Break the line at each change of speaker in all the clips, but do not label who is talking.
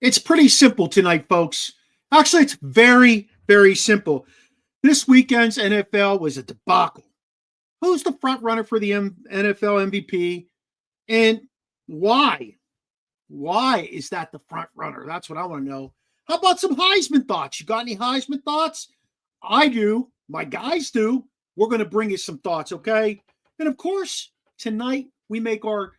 It's pretty simple tonight, folks. Actually, it's very, very simple. This weekend's NFL was a debacle. Who's the front runner for the NFL MVP? And why? Why is that the front runner? That's what I want to know. How about some Heisman thoughts? You got any Heisman thoughts? I do. My guys do. We're going to bring you some thoughts, okay? And of course, tonight we make our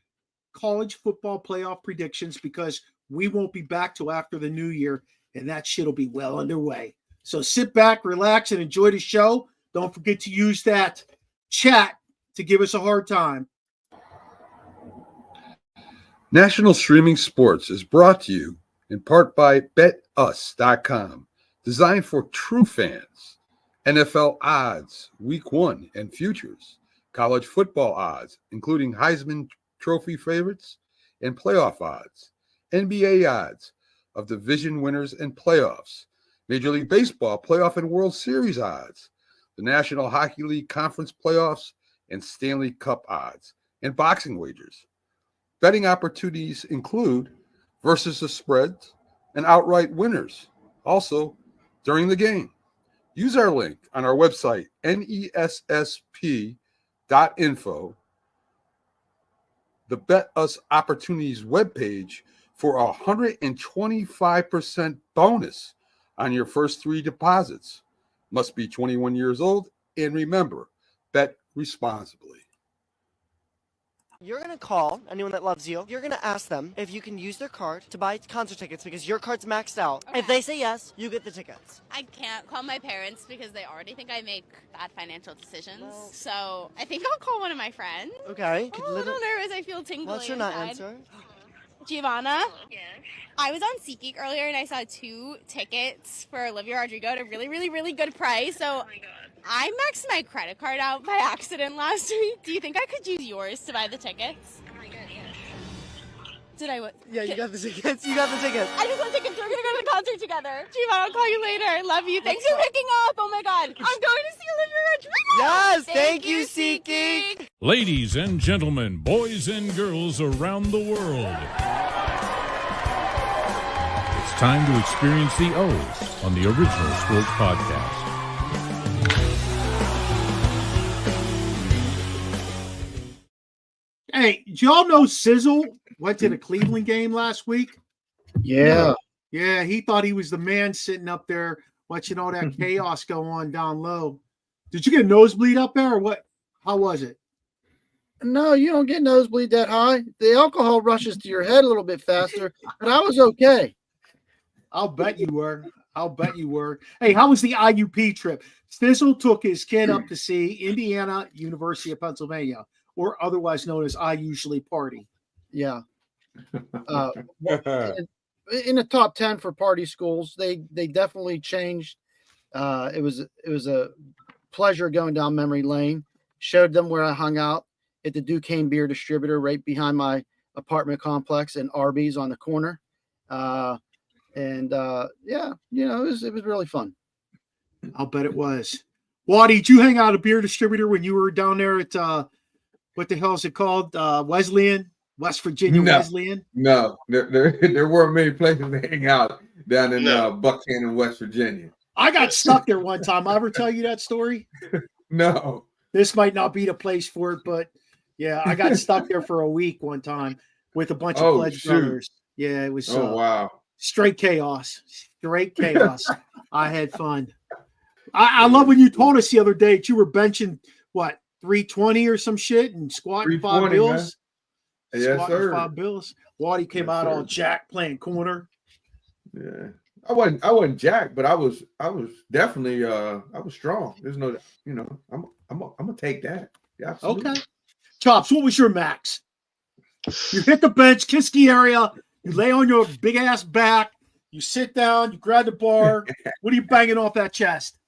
college football playoff predictions because we won't be back till after the new year, and that shit will be well underway. So sit back, relax, and enjoy the show. Don't forget to use that chat to give us a hard time.
National Streaming Sports is brought to you in part by BetUs.com, designed for true fans. NFL odds, Week 1 and futures, college football odds, including Heisman Trophy favorites and playoff odds, NBA odds of division winners and playoffs, Major League Baseball playoff and World Series odds, the National Hockey League Conference playoffs and Stanley Cup odds, and boxing wagers. Betting opportunities include versus the spreads and outright winners, also during the game. Use our link on our website, nessp.info, the Bet Us Opportunities webpage, for a 125% bonus on your first 3 deposits. Must be 21 years old, and remember, bet responsibly.
You're going to call anyone that loves you. You're going to ask them if you can use their card to buy concert tickets because your card's maxed out. Okay. If they say yes, you get the tickets.
I can't call my parents because they already think I make bad financial decisions. Well, so I think I'll call one of my friends.
Okay.
I'm a little nervous. I feel tingly.
What's your not answer?
Giovanna? Yes. I was on SeatGeek earlier and I saw 2 tickets for Olivia Rodrigo at a really, really, really good price. So oh my God. I maxed my credit card out by accident last week. Do you think I could use yours to buy the tickets? Oh my God, yes. Did I what?
Yeah, you got the tickets. You got the tickets.
I just want tickets. We're going to go to the concert together. Giovanna, I'll call you later. Love you. Thanks for picking up. Oh my God. I'm going to see Olivia Rodrigo.
Yes, thank you, SeatGeek.
Ladies and gentlemen, boys and girls around the world. It's time to experience the O's on the Original Sports Podcast.
Hey, did y'all know Sizzle went to the Cleveland game last week?
Yeah.
Yeah, he thought he was the man sitting up there watching all that chaos go on down low. Did you get a nosebleed up there or what? How was it?
No, you don't get nosebleed that high. The alcohol rushes to your head a little bit faster, but I was okay.
I'll bet you were. I'll bet you were. Hey, how was the IUP trip? Sizzle took his kid up to see Indiana University of Pennsylvania, or otherwise known as I Usually Party.
Yeah. In the top 10 for party schools, they definitely changed. It was a pleasure going down memory lane. Showed them where I hung out at the Duquesne Beer Distributor right behind my apartment complex, and Arby's on the corner. Yeah, it was really fun.
I'll bet it was. Waddy, did you hang out at a beer distributor when you were down there at what the hell is it called? Wesleyan, West Virginia Wesleyan?
No, there weren't many places to hang out down in Buckhannon, West Virginia.
I got stuck there one time. I ever tell you that story?
No.
This might not be the place for it, but yeah, I got stuck there for a week one time with a bunch of pledge brothers. Yeah, it was
wow.
Straight chaos. Straight chaos. I had fun. I love when you told us the other day that you were benching, what, 320 or some shit and squatting 5 bills?
Man. Yes, sir.
5 bills. Waddy came out all jacked playing corner.
Yeah. I wasn't jacked, but I was definitely I was strong. There's no, I'm gonna take that. Yeah, absolutely. Okay.
Chops, what was your max? You hit the bench, Kiski area, you lay on your big ass back, you sit down, you grab the bar. What are you banging off that chest?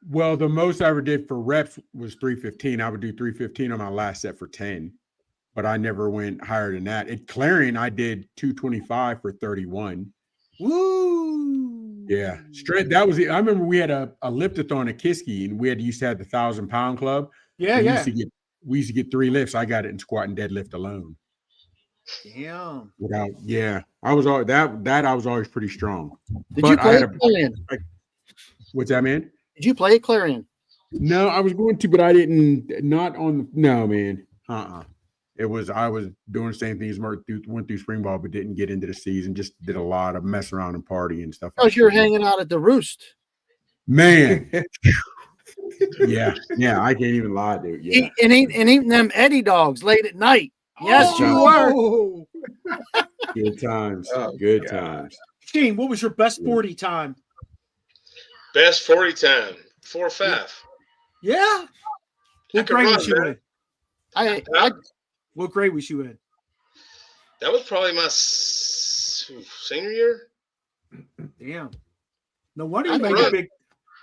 Well, the most I ever did for reps was 315. I would do 315 on my last set for 10, but I never went higher than that. At Clarion, I did 225 for 31.
Woo!
Yeah, straight. That was it. I remember we had a liftathon at Kiski, and we used to have the 1,000-pound club.
Yeah, yeah.
We used to get 3 lifts. I got it in squat and deadlift alone.
Damn.
Yeah, I was always I was always pretty strong.
Did
But
you
I
play
had
at Clarion?
What's that, man?
Did you play at Clarion?
No, I was going to, but I didn't. Not on. No, man. I was doing the same things. Went through spring ball, but didn't get into the season. Just did a lot of mess around and party and stuff.
Because you're hanging out at the Roost.
Man. yeah. I can't even lie, dude. Yeah.
And eating them Eddie dogs late at night. Yes, you were.
Oh.
Good times.
Oh,
Good
God.
times.
Shane, what was your best 40 time?
Best 40 time, 4 or 5.
Yeah. What grade was you in?
I
What grade was you in?
That was probably my senior year.
Damn. No wonder you
I
made
run.
a big.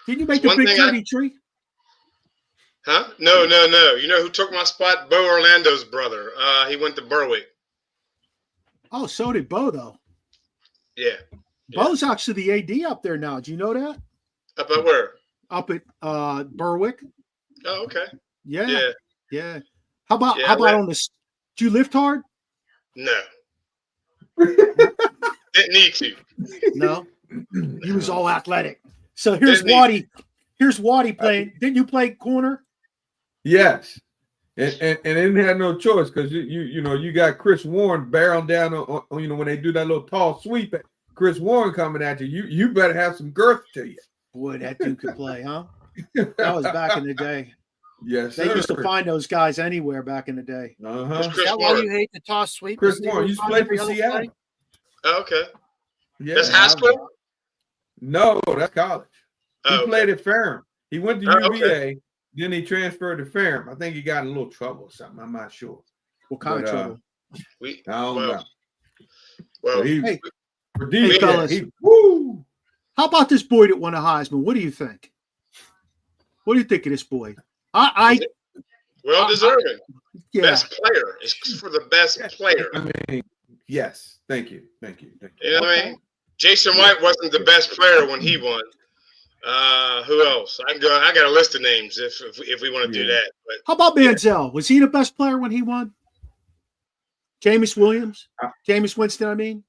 Did you make
It's
a
one
big
thing
33?
Huh? No. You know who took my spot? Bo Orlando's brother. He went to Berwick.
Oh, so did Bo, though.
Yeah.
Bo's actually the AD up there now. Do you know that?
Up at where?
Up at Berwick.
Oh, okay.
Yeah. Yeah. How about
Yeah,
on this? Do you lift hard?
No. Didn't need to.
No. He was all athletic. So here's
Didn't need
Waddy. Here's Waddy playing. Didn't you play corner?
Yes. And didn't have no choice because you got Chris Warren barreling down on when they do that little tall sweep. Chris Warren coming at you. You better have some girth to you.
Boy, that dude could play, huh? That was back in the day.
Yes,
They used to find those guys anywhere back in the day.
Uh-huh.
Is that why you hate the toss sweep?
Chris Warren used to play for Seattle.
Oh, okay.
Yeah.
That's high school?
No, that's college. He
Oh,
played at Ferrum. He went to
Oh,
UVA,
okay.
then he transferred to Ferrum. I think he got in a little trouble or something. I'm not sure.
What kind of trouble?
We,
I don't know.
well,
But he,
Hey.
for DJ,
fellas.
woo!
How about this boy that won a Heisman? What do you think? What do you think of this boy?
well deserving.
Yeah.
Best player. It's for the best player.
I mean, yes. Thank you.
You know what I mean? Jason White wasn't the best player when he won. Who else? I got a list of names if we want to do that. But
How about Manziel? Was he the best player when he won? Jameis Williams? Jameis Winston, I mean?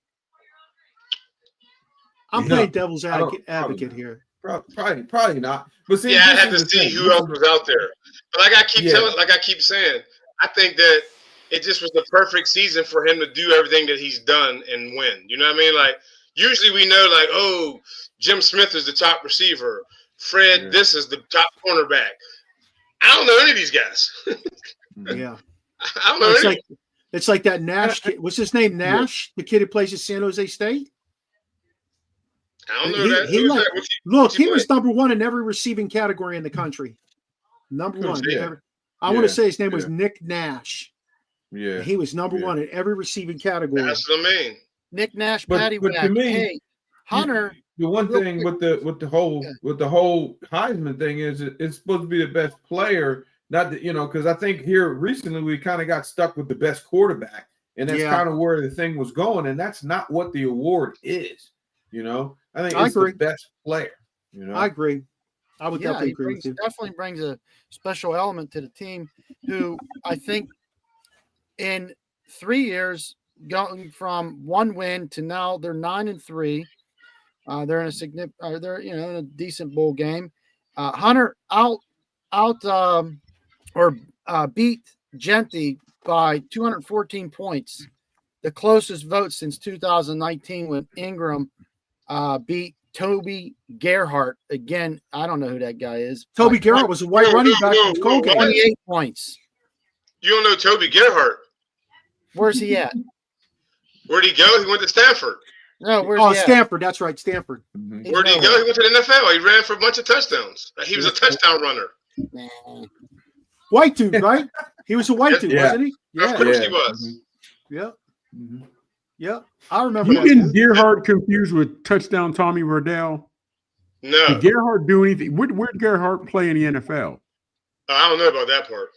I'm
No,
playing devil's
I don't-
advocate here.
Probably not. But see,
yeah, I
this
have to
is the
see
thing.
who else was out there. But like I keep saying, I think that it just was the perfect season for him to do everything that he's done and win. You know what I mean? Like usually we know, like, oh, Jim Smith is the top receiver. Fred, this is the top cornerback. I don't know any of these guys.
Yeah.
I don't know any.
It's like that Nash kid. What's his name? Nash? The kid who plays at San Jose State?
I don't know that.
He
Who's
like,
that?
look, he
play?
was number one in every receiving category in the country. Number
Who's
one.
that?
I want to
Yeah,
say his name was
yeah.
Nick Nash.
Yeah.
He was number one in every receiving category.
That's what I mean.
Nick Nash,
But
Patty
to
Whack.
me,
Hey, Hunter.
The one
Real
thing
quick.
with the whole Heisman thing is it's supposed to be the best player, not that because I think here recently we kind of got stuck with the best quarterback, and that's kind of where the thing was going, and that's not what the award is. I think it's
agree.
the best player.
I agree. I would
Yeah,
definitely
he
agree with you.
definitely brings a special element to the team. Who I think in 3 years, going from 1 win to now they're 9-3. They're in a significant. They're in a decent bowl game. Hunter beat Genty by 214 points, the closest vote since 2019 when Ingram beat Toby Gerhart. Again, I don't know who that guy is.
Toby Gerhart was a white running back from Colgate.
28 points.
You don't know Toby Gerhart.
Where's he at?
Where'd he go? He went to Stanford.
No, where's
Oh,
he at?
Stanford. That's right, Stanford.
Where'd he go? He went to the NFL. He ran for a bunch of touchdowns. He was a touchdown runner.
Nah.
White dude, right? He was a white dude,
Yeah.
wasn't he?
Of course he was.
Yeah.
Mhm.
Yeah. I remember
You
that.
getting
dude.
Gerhart confused with touchdown Tommy Riddell?
No,
Did Gerhart do anything? Where'd Gerhart play in the NFL?
I don't know about that part.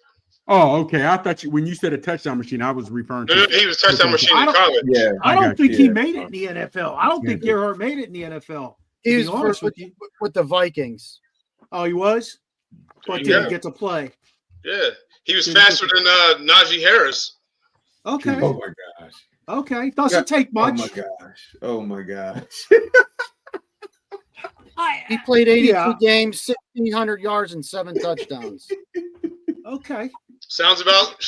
Oh, okay. I thought when you said a touchdown machine, I was referring
No,
to.
he was touchdown machine in college.
Yeah.
I
I
don't
got
think
you.
he made it in the NFL. I don't think
Yeah.
Gerhart made it in the NFL.
He
To
was
be honest
first
with you.
with the Vikings.
Oh, he was? But
Yeah.
didn't get to play.
Yeah, he was faster than Najee Harris.
Okay.
Oh my gosh.
Okay. Doesn't take much.
Oh my gosh.
He played 82
Yeah.
games, 1,600 yards, and 7 touchdowns.
Okay.
Sounds about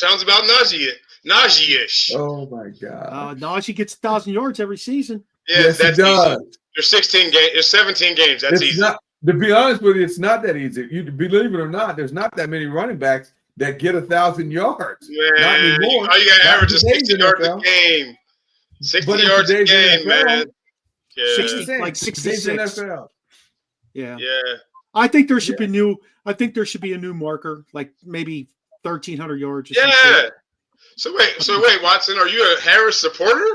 Najee-ish.
Oh my god.
Najee gets 1,000 yards every season.
Yeah,
Yes,
that's
he does.
easy. There's 16 games. There's 17 games. That's
It's
easy.
not, to be honest with you, it's not that easy. You believe it or not, there's not that many running backs that get 1,000 yards.
Man,
Not anymore.
all you got to
Not
average is
today's
60 yards a
NFL.
game. 60
But in
yards a
today's
game,
NFL,
man. Yeah.
60, like 66.
NFL.
Yeah.
Yeah.
I think there should be new. I think there should be a new marker, like maybe 1,300 yards. Or some
Yeah.
shit.
So wait, Watson, are you a Harris supporter?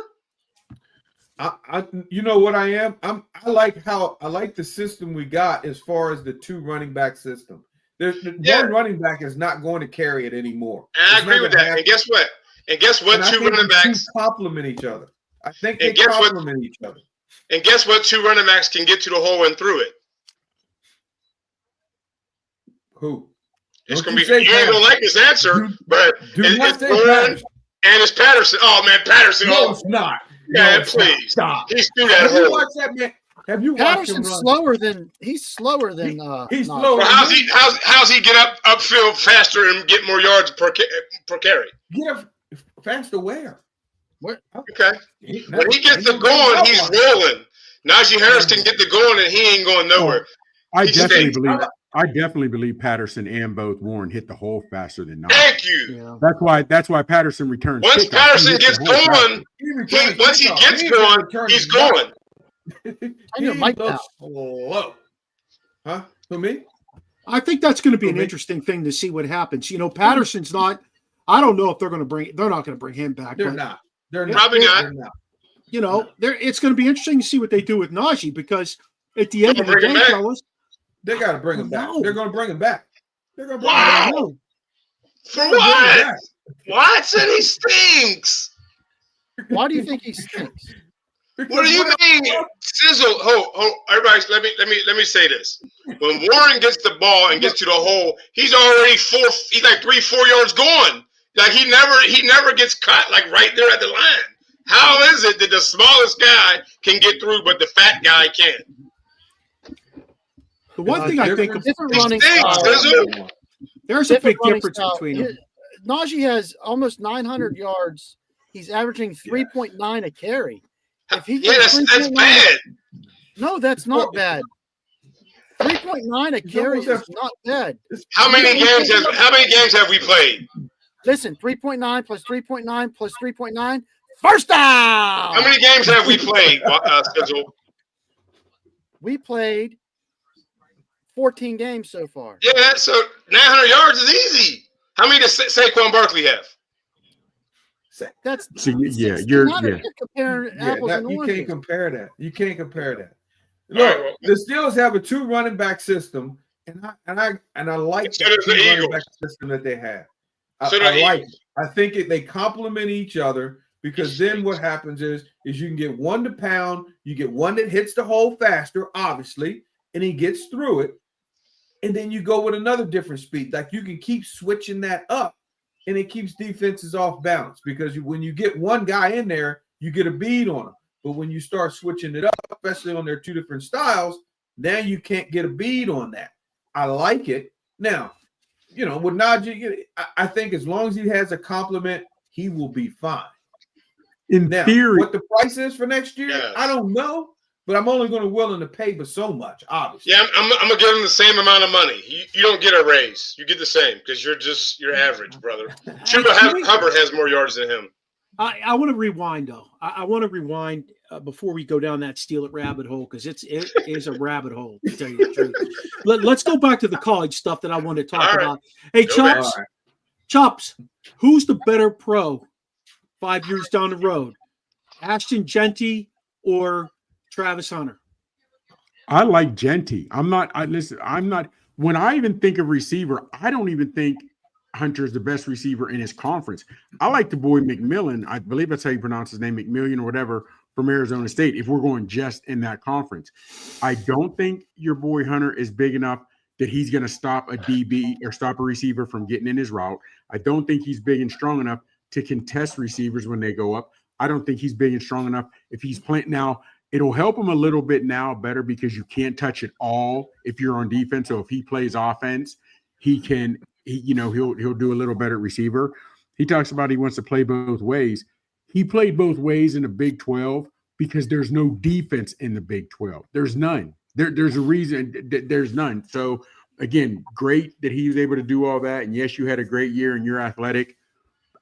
I you know what I am? I like the system we got as far as the 2 running back system. One running back is not going to carry it anymore.
And I agree with that. And guess what? And guess what?
And I
2
think
running
the two
backs
complement each other. I think they
And guess what?
complement each other.
And guess what? 2 running backs can get to the hole and through it.
Who?
It's
Don't
gonna
you
be.
say
You ain't gonna
Patterson.
like this answer, but
Do not
it's
say
Warren
Patterson.
and it's Patterson. Oh man, Patterson.
No,
Oh
it's not.
man,
No, it's not.
please.
Stop.
He's through that
Have you
hole.
watched that man? Have you watched him
Patterson's
run?
slower than he's slower than
He's
Najee.
slower.
Well, how's he get upfield faster and get more yards per carry?
Get up faster where?
Okay. When he gets the going, he's rolling. Najee Harris can get the going, and he ain't going nowhere.
I
He
definitely
stinks.
believe. I definitely believe Patterson and both Warren hit the hole faster than Najee.
Thank you.
Yeah.
That's why Patterson returns.
Once
kickoffs. He
Patterson
hits
gets
the hole faster.
going, once he gets going, he's going.
I know Mike
looks slow. Huh? Who, me?
I think that's going to be an
Okay.
interesting thing to see what happens. You know, Patterson's not. I don't know if they're going to bring. They're not going to bring him back.
They're
but,
not. They're not.
Probably not.
They're not.
You know, it's going to be interesting to see what they do with Najee because at the end of the
Bring him
day,
back.
fellas,
They got to bring him back.
No.
They're going to bring him back. They're going to bring
Wow.
him back.
no.
For
They're gonna bring him
what?
back.
Watson, he stinks.
Why do you think he stinks?
What do you mean, sizzle? Everybody, let me say this. When Warren gets the ball and gets to the hole, he's already he's like 3-4 yards gone. Like he never gets cut like right there at the line. How is it that the smallest guy can get through, but the fat guy can't?
The one thing I think
different
He
running
stinks,
style.
sizzle.
there's a big
Different running
difference
style.
between them.
Najee has almost 900 yards. He's averaging 3.9 a carry. If he
Yeah,
gets
that's
3.9
bad.
No, that's not bad. 3.9 a carry is not bad.
How many games have we played?
Listen, 3.9 plus 3.9 plus 3.9. First down.
How many games have we played, Sizzle?
We played 14 games so far.
Yeah, so 900 yards is easy. How many does Saquon Barkley have?
That's
So, yeah,
1600.
you're
comparing apples and
you
oranges.
can't compare that. You can't compare that.
All right,
Look,
well,
the Steelers have a 2 running back system, and I like
So
that
does the
2 running
Eagles.
back system that they have.
So do
I
the
like
Eagles.
it. I think they complement each other because then what happens is you can get one to pound, you get one that hits the hole faster, obviously, and he gets through it, and then you go with another different speed. Like you can keep switching that up, and it keeps defenses off balance because when you get one guy in there, you get a bead on him. But when you start switching it up, especially on their 2 different styles, now you can't get a bead on that. I like it. Now, you know, with Najee, I think as long as he has a compliment, he will be fine.
in
Now,
theory.
what the price is for next year,
Yes.
I don't know, but I'm only going to willing to pay but so much, obviously.
Yeah, I'm gonna give him the same amount of money. You don't get a raise. You get the same because you're average, brother. Hubbard has more yards than him.
I want to rewind though. I want to rewind before we go down that steal it rabbit hole because it is a rabbit hole to tell you the truth. Let's go back to the college stuff that I want to talk
All right.
about. Hey,
Go
Chops,
back.
Chops, who's the better pro 5 years down the road, Ashton Genty or Travis Hunter?
I like Genty. I'm not. When I even think of receiver, I don't even think Hunter's the best receiver in his conference. I like the boy McMillan. I believe that's how you pronounce his name, McMillian or whatever, from Arizona State. If we're going just in that conference, I don't think your boy Hunter is big enough that he's going to stop a DB or stop a receiver from getting in his route. I don't think he's big and strong enough to contest receivers when they go up. I don't think he's big and strong enough. If he's playing now, it'll help him a little bit now better because you can't touch it all if you're on defense. So if he plays offense, he'll do a little better at receiver. He talks about he wants to play both ways. He played both ways in the Big 12 because there's no defense in the Big 12. There's none. There's a reason there's none. So again, great that he was able to do all that. And yes, you had a great year and you're athletic.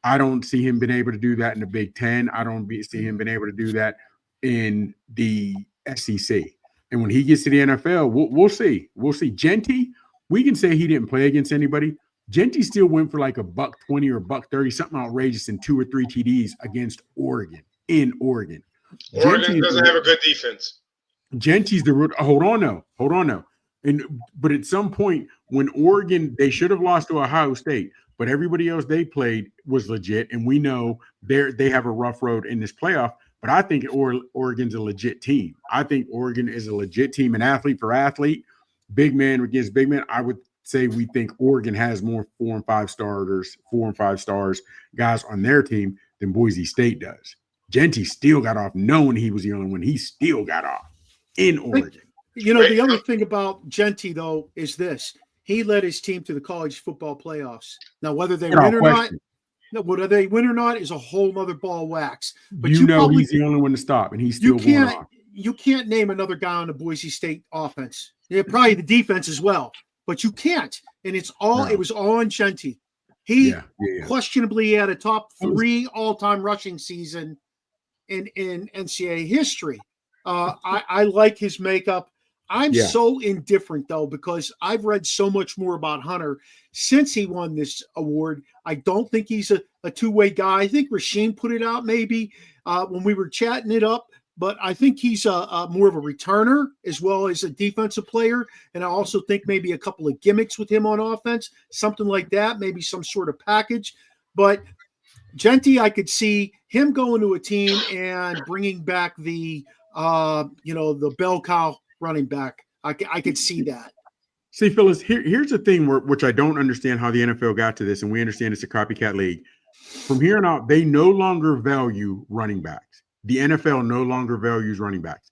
I don't see him being able to do that in the Big 10. I don't see him being able to do that in the SEC. And when he gets to the NFL, we'll see. We'll see. Genty, we can say he didn't play against anybody. Genty still went for like $120 or $130, something outrageous in 2 or 3 TDs against Oregon, in Oregon.
Oregon doesn't have a good defense.
Genty's the root. Hold on now. But at some point when Oregon, they should have lost to Ohio State, but everybody else they played was legit. And we know they have a rough road in this playoff, but I think Oregon's a legit team. I think Oregon is a legit team, and athlete for athlete, big man against big man. I would say we think Oregon has more 4 and 5 stars guys on their team than Boise State does. Genty still got off knowing he was the only one. He still got off in Oregon.
The other thing about Genty, though, is this. He led his team to the college football playoffs. Now, whether they win or not is a whole other ball of wax. But
he's the only one to stop, and he's still going off.
You can't name another guy on the Boise State offense. Yeah, probably the defense as well. But you can't. And it was all on Genty. He questionably had a top 3 all-time rushing season in NCAA history. I like his makeup. I'm so indifferent, though, because I've read so much more about Hunter since he won this award. I don't think he's a two-way guy. I think Rasheen put it out maybe when we were chatting it up, but I think he's more of a returner as well as a defensive player. And I also think maybe a couple of gimmicks with him on offense, something like that, maybe some sort of package. But Genty, I could see him going to a team and bringing back the bell cow running back. I could see that.
See, Phyllis, here's the thing which I don't understand how the NFL got to this, and we understand it's a copycat league. From here on out, they no longer value running backs. The NFL no longer values running backs.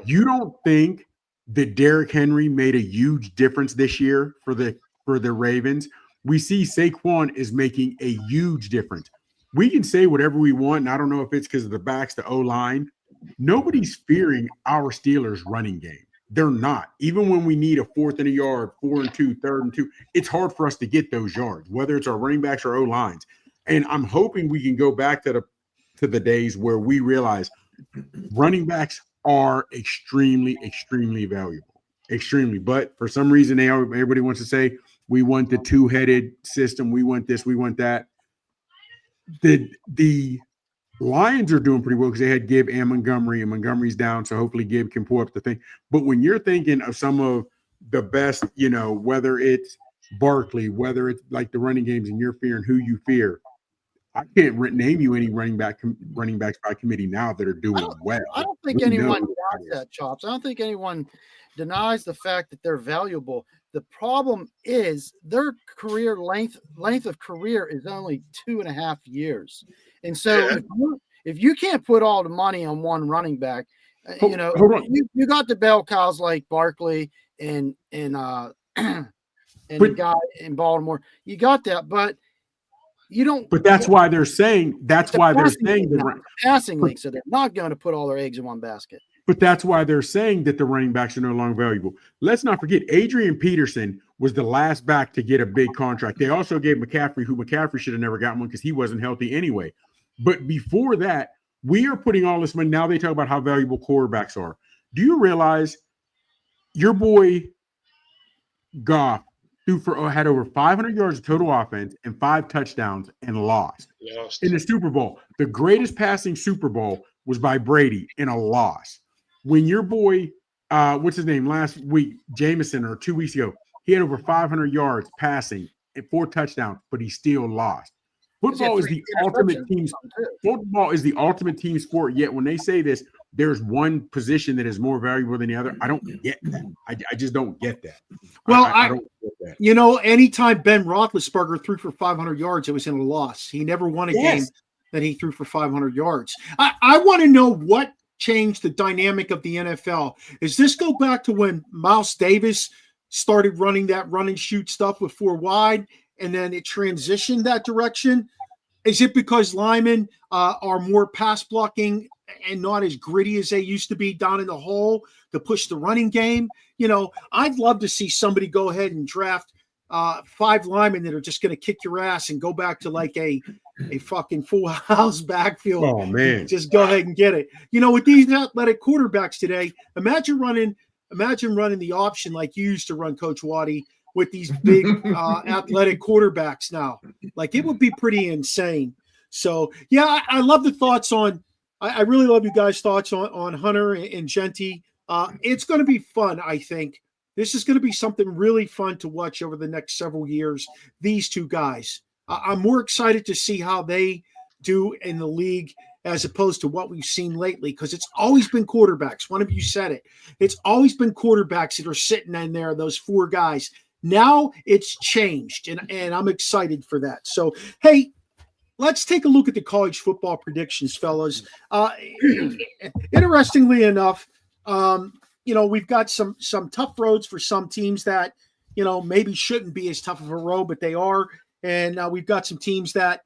You don't think that Derrick Henry made a huge difference this year for the Ravens? We see Saquon is making a huge difference. We can say whatever we want, and I don't know if it's because of the backs, the O-line. Nobody's fearing our Steelers running game. They're not. Even when we need a 4th and a yard, 4 and 2, 3rd and 2, it's hard for us to get those yards, whether it's our running backs or O-lines. And I'm hoping we can go back to the days where we realize running backs are extremely, extremely valuable. Extremely. But for some reason, everybody wants to say, we want the 2-headed system. We want this. We want that. The Lions are doing pretty well because they had Gibb and Montgomery's down, so hopefully Gibb can pull up the thing. But when you're thinking of some of the best, whether it's Barkley, whether it's like the running games and you're fearing who you fear, I can't name you any running backs by committee now that are doing well.
I don't think anyone doubts that, Chops. I don't think anyone denies the fact that they're valuable. The problem is their career length of career is only 2.5 years. And so if you can't put all the money on one running back, you got the bell cows like Barkley and the guy in Baltimore. You got that, but you don't.
But that's why they're saying the
passing league, so they're not going to put all their eggs in one basket.
But that's why they're saying that the running backs are no longer valuable. Let's not forget, Adrian Peterson was the last back to get a big contract. They also gave McCaffrey, who McCaffrey should have never gotten one because he wasn't healthy anyway. But before that, we are putting all this money. Now they talk about how valuable quarterbacks are. Do you realize your boy Goff had over 500 yards of total offense and 5 touchdowns and lost in the Super Bowl? The greatest passing Super Bowl was by Brady in a loss. When your boy, what's his name, last week, Jameson, or 2 weeks ago, he had over 500 yards passing and 4 touchdowns, but he still lost. Football is the ultimate team sport. Yet when they say this, there's one position that is more valuable than the other. I don't get that. I just don't get that.
Well,
I don't get that.
Anytime Ben Roethlisberger threw for 500 yards, it was in a loss. He never won a game that he threw for 500 yards. I want to know what changed the dynamic of the NFL. Does this go back to when Miles Davis started running that run and shoot stuff with 4 wide, and then it transitioned that direction? Is it because linemen are more pass blocking and not as gritty as they used to be down in the hole to push the running game? I'd love to see somebody go ahead and draft 5 linemen that are just going to kick your ass and go back to like a fucking full house backfield.
Oh man,
just go ahead and get it. With these athletic quarterbacks today, imagine running the option like you used to run, Coach Waddy, with these big athletic quarterbacks now. Like, it would be pretty insane. So yeah, I love the thoughts on. I really love you guys' thoughts on Hunter and Genty. It's going to be fun. I think this is going to be something really fun to watch over the next several years. These two guys. I'm more excited to see how they do in the league as opposed to what we've seen lately, because it's always been quarterbacks. One of you said it. It's always been quarterbacks that are sitting in there, those 4 guys. Now it's changed, and I'm excited for that. So, hey, let's take a look at the college football predictions, fellas. Interestingly enough, we've got some tough roads for some teams that, maybe shouldn't be as tough of a road, but they are. And we've got some teams that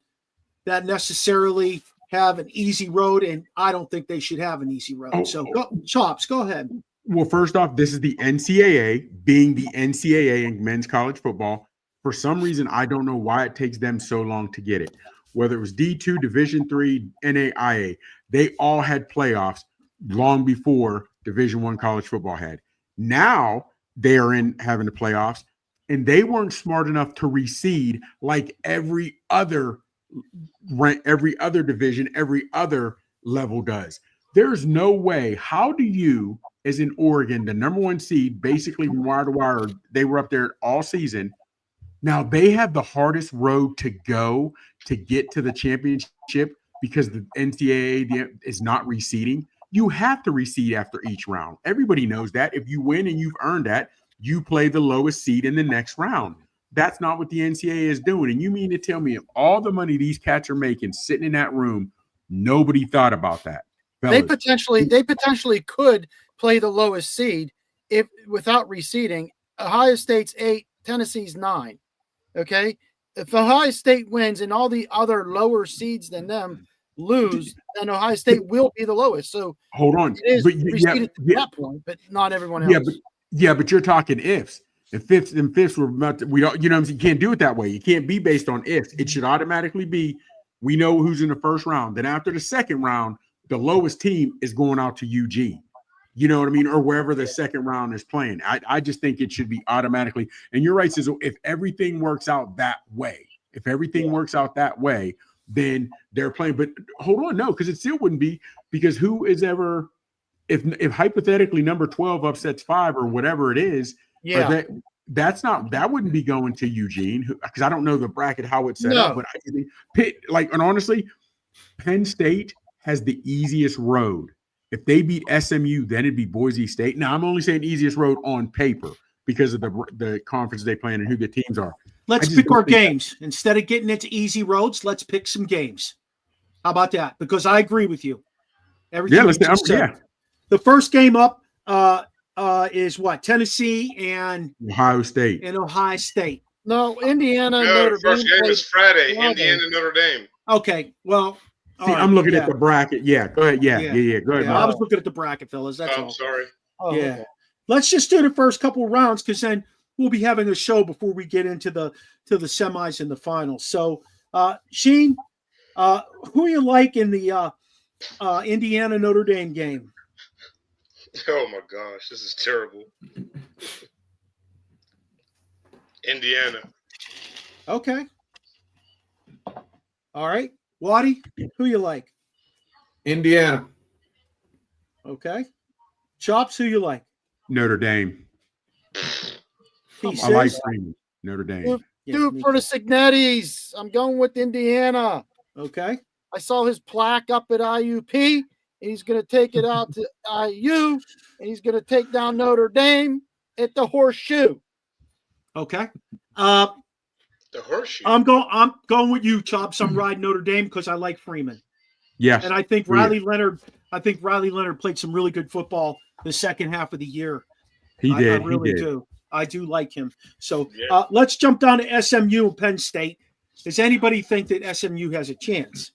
necessarily have an easy road, and I don't think they should have an easy road. So, Chops, go ahead.
Well, first off, this is the NCAA, being the NCAA in men's college football. For some reason, I don't know why it takes them so long to get it. Whether it was D2, Division III, NAIA, they all had playoffs long before Division I college football had. Now they are having the playoffs, and they weren't smart enough to reseed like every other division, every other level does. There's no way. How do you, as in Oregon, the number 1 seed, basically from wire to wire, they were up there all season. Now they have the hardest road to go to get to the championship because the NCAA is not reseeding. You have to reseed after each round. Everybody knows that. If you win and you've earned that, you play the lowest seed in the next round. That's not what the NCAA is doing. And you mean to tell me if all the money these cats are making sitting in that room, nobody thought about that?
Fellas. They potentially could play the lowest seed if without reseeding. Ohio State's 8, Tennessee's 9. Okay, if Ohio State wins and all the other lower seeds than them lose, then Ohio State will be the lowest. So
hold on,
it is reseeded at that point, but not everyone else.
But you're talking ifs. And fifths were about to, we don't, you can't do it that way. You can't be based on ifs. It should automatically be, we know who's in the first round. Then after the second round, the lowest team is going out to Eugene. You know what I mean? Or wherever the second round is playing. I just think it should be automatically. And you're right, Sizzle, if everything works out that way, then they're playing. But hold on, no, because it still wouldn't be, because who is ever, if hypothetically number 12 upsets 5 or whatever it is, that wouldn't be going to Eugene, because I don't know the bracket, how it's set up. But and honestly, Penn State has the easiest road. If they beat SMU, then it'd be Boise State. Now, I'm only saying easiest road on paper because of the conference they play in and who the teams are.
Let's pick our games. Instead of getting into easy roads, let's pick some games. How about that? Because I agree with you. Everything The first game up is what? Tennessee and
Ohio State.
No, Indiana.
The first game is Friday. Indiana, Notre Dame.
Okay, well.
See, I'm looking at the bracket. Yeah, go ahead. Yeah. Go ahead.
I was looking at the bracket, fellas. That's all.
I'm sorry.
Okay. Let's just do the first couple of rounds, because then we'll be having a show before we get into the semis and the finals. So, Sheen, who you like in the Indiana Notre Dame game?
Oh my gosh, this is terrible. Indiana.
Okay. All right. Waddy, who you like?
Indiana.
Okay. Chops, who you like?
Notre Dame.
I
like Notre Dame.
Dude, for the Signettis, I'm going with Indiana.
Okay.
I saw his plaque up at IUP, and he's going to take it out to IU, and he's going to take down Notre Dame at the Horseshoe.
Okay.
The The horseshoe.
I'm going with you, Chops. I'm riding Notre Dame because I like Freeman.
Yes.
And I think Riley Leonard played some really good football the second half of the year.
He did.
I really
he did.
do. I do like him. So
Yeah.
let's jump down to SMU and Penn State. Does anybody think that SMU has a chance?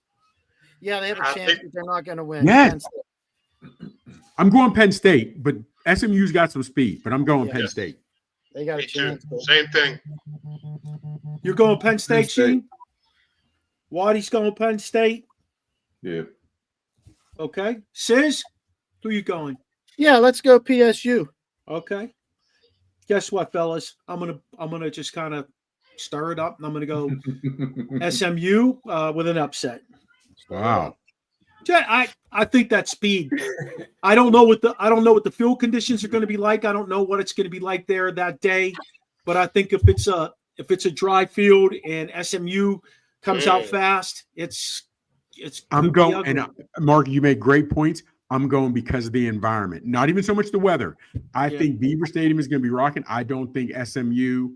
Yeah, they have a chance, but they're not going to win.
Yes. I'm going Penn State, but SMU's got some speed, but I'm going Penn State.
They got a
Me too.
chance. But
Same thing.
You're going Penn State,
Penn State.
Sheen? Waddy's going Penn State.
Yeah.
Okay. Sis, who you going?
yeah, let's go PSU.
Okay. Guess what, fellas? I'm gonna just kind of stir it up, and I'm gonna go SMU with an upset.
Wow.
Yeah, I think that speed. I don't know what the field conditions are going to be like. I don't know what it's going to be like there that day, but I think if it's a dry field and SMU comes out fast, it's.
I'm going, and Mark, you made great points. I'm going because of the environment, not even so much the weather. I think Beaver Stadium is going to be rocking. I don't think SMU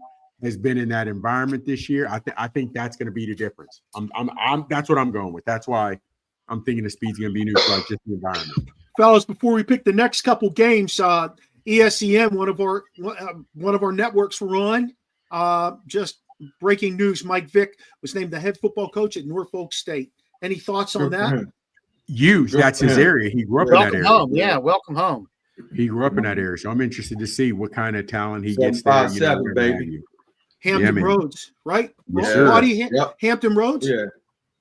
has been in that environment this year. I think that's going to be the difference. That's what I'm going with. That's why I'm thinking the speed's going to be neutral, just the environment.
Fellas, before we pick the next couple games, ESEN, one of our networks we're on, just breaking news: Mike Vick was named the head football coach at Norfolk State. Any thoughts on that?
That's his area. He grew up in that area.
Home. Yeah, welcome home.
He grew up in that area, so I'm interested to see what kind of talent he gets there.
757, baby.
Hampton Roads, right?
Yeah.
Hampton Roads.
Yeah.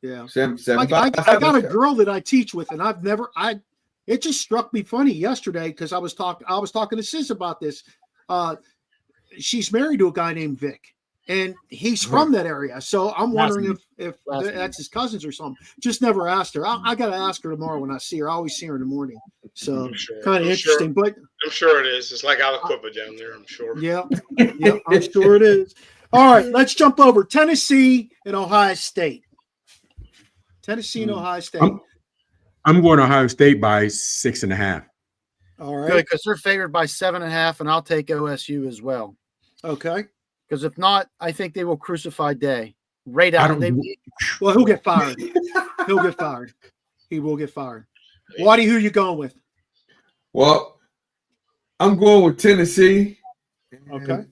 I got a girl that I teach with, and it just struck me funny yesterday because I was talking to Sis about this. She's married to a guy named Vic, and he's from that area. So I'm wondering if that's his cousins or something. Just never asked her. I got to ask her tomorrow when I see her. I always see her in the morning. So kind of interesting, but
I'm sure it is. It's like Aliquippa down there, I'm sure.
Yeah, I'm sure it is. All right, let's jump over Tennessee and Ohio State. Tennessee and Ohio State.
I'm going Ohio State by 6.5.
All right.
Good, because they're favored by 7.5, and I'll take OSU as well.
Okay.
Because if not, I think they will crucify Day. Right out.
Well, he'll get fired. He'll get fired. He will get fired. Waddy, who you going with?
Well, I'm going with Tennessee.
Okay.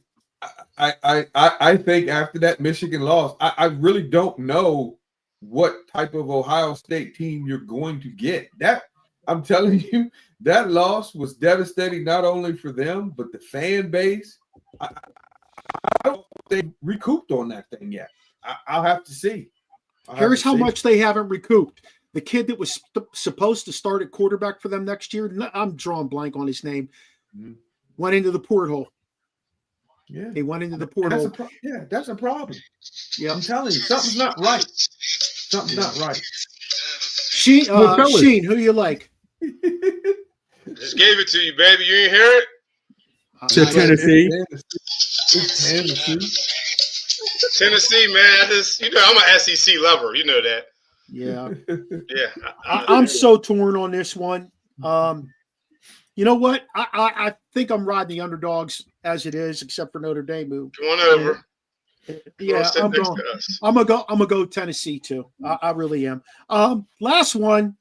I think after that Michigan loss, I really don't know what type of Ohio State team you're going to get. That I'm telling you, that loss was devastating not only for them but the fan base. I don't think they recouped on that thing yet. I'll have to see.
Here's how much they haven't recouped. The kid that was supposed to start at quarterback for them next year, I'm drawing blank on his name, went into the porthole.
Yeah,
he went into the porthole.
That's a problem.
Yeah,
I'm telling you, something's not right. Something's not right.
Sheen, who you like?
Just gave it to you, baby. You ain't hear it?
Tennessee.
Tennessee, man. I'm an SEC lover. You know that.
Yeah.
Yeah.
I'm so torn on this one. You know what? I think I'm riding the underdogs as it is, except for Notre Dame. Come
on over.
Yeah, I'm gonna go Tennessee too. I really am. Last one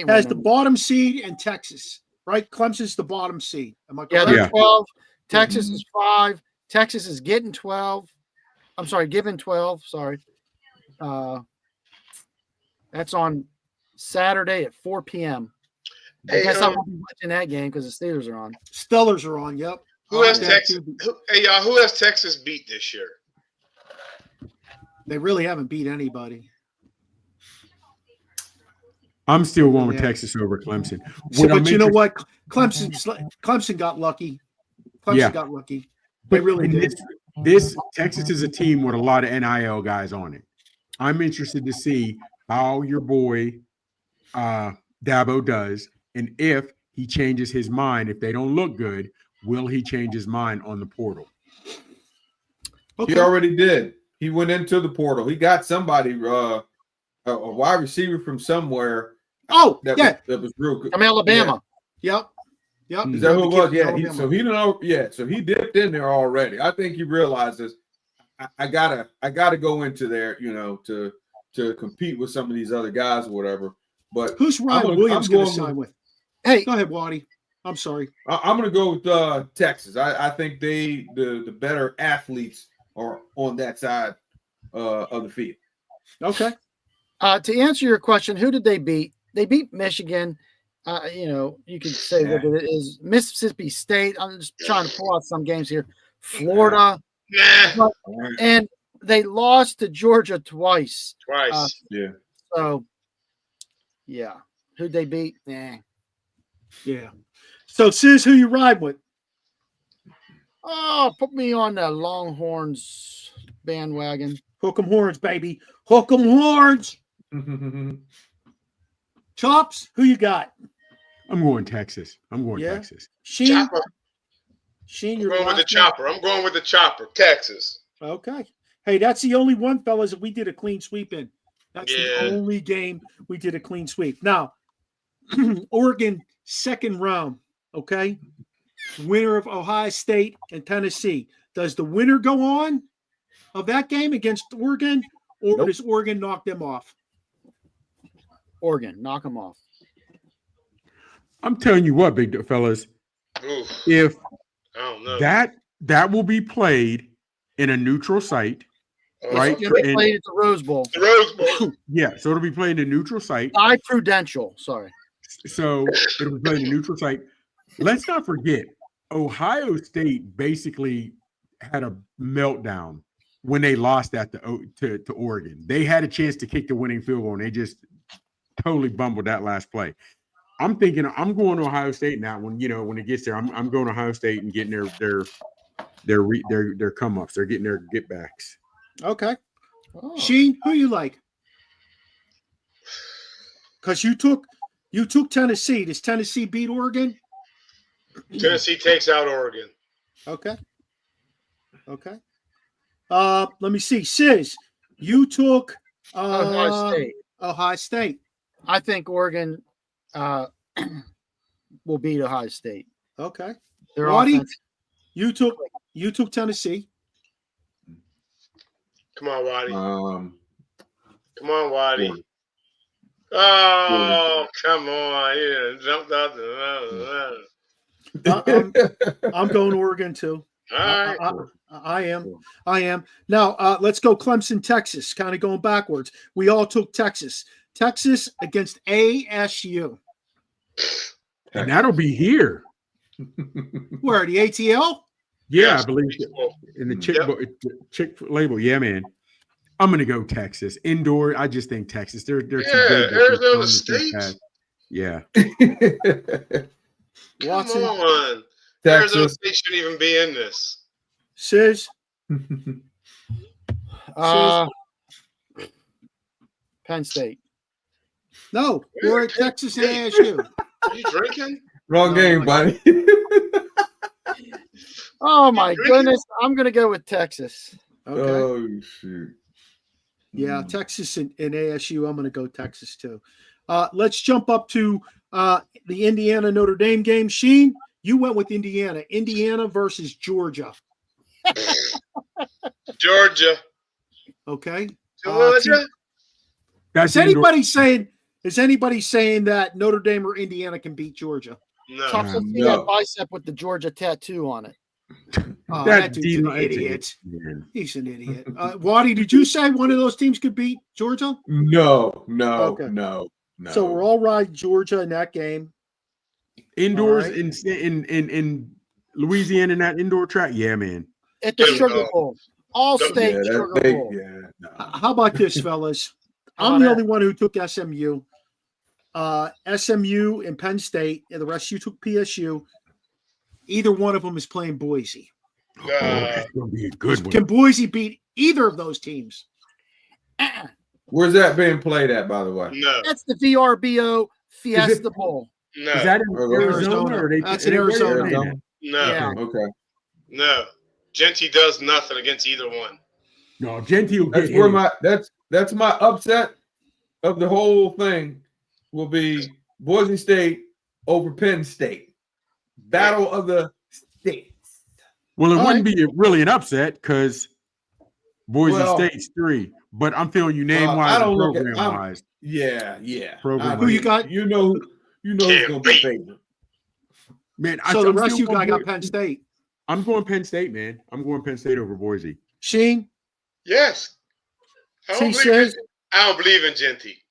has the bottom seed and Texas, right? Clemson's the bottom seed. Am I correct?
Yeah, they're 12. Texas is 5. Texas is getting 12. I'm sorry, giving 12. Sorry. That's on Saturday at 4 p.m. I guess I won't be watching that game because the Steelers are on.
Steelers are on. Yep.
Who has Texas? Hey y'all, who has Texas beat this year?
They really haven't beat anybody.
I'm still going with Texas over Clemson.
But you know what? Clemson got lucky. Clemson got lucky. They really did.
This Texas is a team with a lot of NIL guys on it. I'm interested to see how your boy Dabo does, and if he changes his mind. If they don't look good, will he change his mind on the portal?
Okay. He already did. He went into the portal. He got somebody, a wide receiver from somewhere. That was real good.
From Alabama.
Yeah. Yep.
Is that who it was? Yeah. So he dipped in there already. I think he realizes I gotta go into there, to compete with some of these other guys or whatever. But
who's Ryan Williams going to sign with?
Hey,
go ahead, Waddy. I'm sorry.
I'm going to go with Texas. I think the better athletes are on that side of the field.
Okay.
To answer your question, who did they beat? They beat Michigan. You could say that it is Mississippi State. I'm just trying to pull out some games here. Florida. And they lost to Georgia twice.
Yeah.
So, yeah. Who'd they beat? Nah.
Yeah. So, Sis, who you ride with?
Oh, put me on the Longhorns bandwagon.
Hook 'em horns, baby. Hook 'em horns. Chops, who you got?
I'm going Texas. Texas.
Sheen,
you're going with the chopper. I'm going with the chopper. Texas.
Okay. Hey, that's the only one, fellas, that we did a clean sweep in. That's the only game we did a clean sweep. Now, Oregon, second round, okay? Winner of Ohio State and Tennessee. Does the winner go on of that game against Oregon, or does Oregon knock them off?
Oregon, knock them off.
I'm telling you what, big fellas, if
I don't know.
that will be played in a neutral site, right?
It's going to be played at the Rose Bowl.
The Rose Bowl.
Yeah, so it'll be played in a neutral site.
Prudential, sorry.
So it'll be played in a neutral site. Let's not forget, Ohio State basically had a meltdown when they lost that to Oregon. They had a chance to kick the winning field goal, and they just totally bumbled that last play. I'm thinking I'm going to Ohio State now. When it gets there, I'm going to Ohio State and getting their come ups. They're getting their get backs.
Okay. Oh. Sheen, who you like? Because you took Tennessee. Does Tennessee beat Oregon?
Tennessee takes out Oregon.
Okay. Let me see. Sis, you took Ohio State.
I think Oregon will beat Ohio State.
Okay.
Waddy,
you took Tennessee.
Come on, Waddy. Come on, Waddy. Oh, come on. You jumped out
I'm going Oregon too.
All right.
I am. Now, let's go Clemson, Texas, kind of going backwards. We all took Texas. Texas against ASU.
And that'll be here.
Where, the ATL?
Yeah, I believe in the Chick label. Yeah, man. I'm going to go Texas. Indoor, I just think Texas. They're too big.
Arizona State.
Yeah.
Watson.
Come on. Arizona State shouldn't even be in this.
Sis.
Penn State.
No, we're at Texas and ASU.
Are you drinking?
Wrong game, buddy.
Oh my goodness! I'm gonna go with Texas.
Okay.
Oh shoot.
Yeah, Texas and ASU. I'm gonna go Texas too. Let's jump up to the Indiana Notre Dame game. Sheen, you went with Indiana. Indiana versus Georgia.
Georgia.
Okay.
Georgia.
Is anybody saying that Notre Dame or Indiana can beat Georgia?
No.
Let's see that bicep with the Georgia tattoo on it.
Oh, that dude's an idiot. He's an idiot. Waddy, did you say one of those teams could beat Georgia?
No.
So we're all riding Georgia in that game.
Indoors in Louisiana in that indoor track? Yeah, man.
At the Sugar Bowl. All-state Sugar Bowl.
Yeah, no.
How about this, fellas? I'm the only one who took SMU. SMU and Penn State, and the rest of you took PSU. Either one of them is playing Boise.
That's going to be a good one.
Can Boise beat either of those teams?
Where's that being played at, by the way?
No.
That's the VRBO Fiesta Bowl.
No.
Is that in Arizona? Or
That's in Arizona.
No.
Yeah.
Okay.
No. Genty does nothing against either one.
No, Genty will get
That's where that's my upset of the whole thing will be Boise State over Penn State. Battle of the states.
Well, it wouldn't be really an upset because Boise State's 3, but I'm feeling you name wise and program wise.
Yeah.
Who you got?
You know who's going to be favored.
Man,
so the rest of you guys got Penn State.
I'm going Penn State, man. I'm going Penn State over Boise.
Sheen?
Yes. I don't believe in Genty.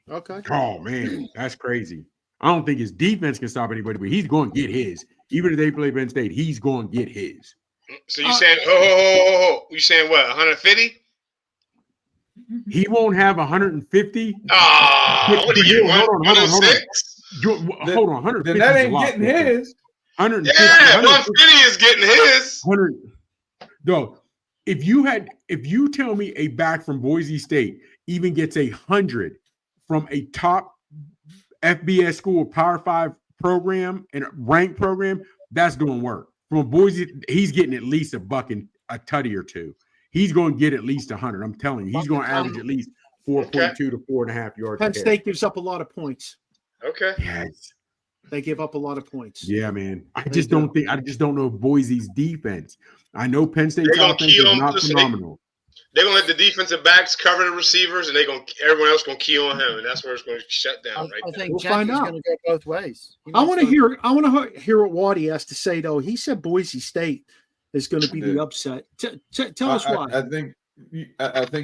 Okay.
Oh, man, that's crazy. I don't think his defense can stop anybody, but he's going to get his. Even if they play Penn State, he's going to get his.
So you saying, you saying what, 150?
He won't have 150.
What are you, 106?
Hold on, 150.
Then that ain't getting his.
150.
Yeah, 150 is getting his.
100. Though, if you tell me a back from Boise State even gets 100 from a top FBS school, Power 5 program and ranked program, that's doing work. From Boise, he's getting at least $1 and a tutty or two. He's going to get at least 100. I'm telling you, he's going to average at least 4.2 to 4.5 yards.
Penn State gives up a lot of points.
Okay.
Yes.
They give up a lot of points.
Yeah, man. I just don't know Boise's defense. I know Penn State's offense is not phenomenal.
They're gonna let the defensive backs cover the receivers, and everyone else gonna key on him, and that's where it's going to shut down.
I think Genty's going to go both ways.
I want to hear what Waddy has to say, though. He said Boise State is going to be the upset. Tell us why.
I think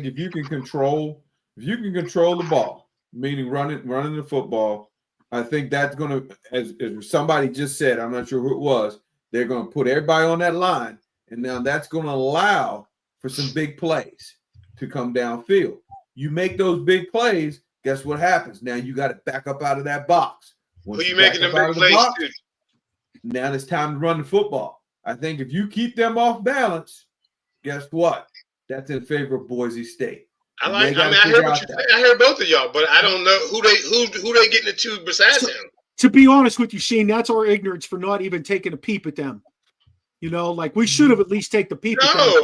if you can control the ball, meaning running the football, I think that's going to, as somebody just said, I'm not sure who it was, they're going to put everybody on that line, and now that's going to allow for some big plays to come downfield. You make those big plays, guess what happens? Now you got to back up out of that box.
Who you making the big plays to?
Now it's time to run the football. I think if you keep them off balance, guess what? That's in favor of Boise State.
I hear what you say. I hear both of y'all, but I don't know who they getting it to besides him.
To be honest with you, Shane, that's our ignorance for not even taking a peep at them. You know, like we should have at least taken the peep.
No.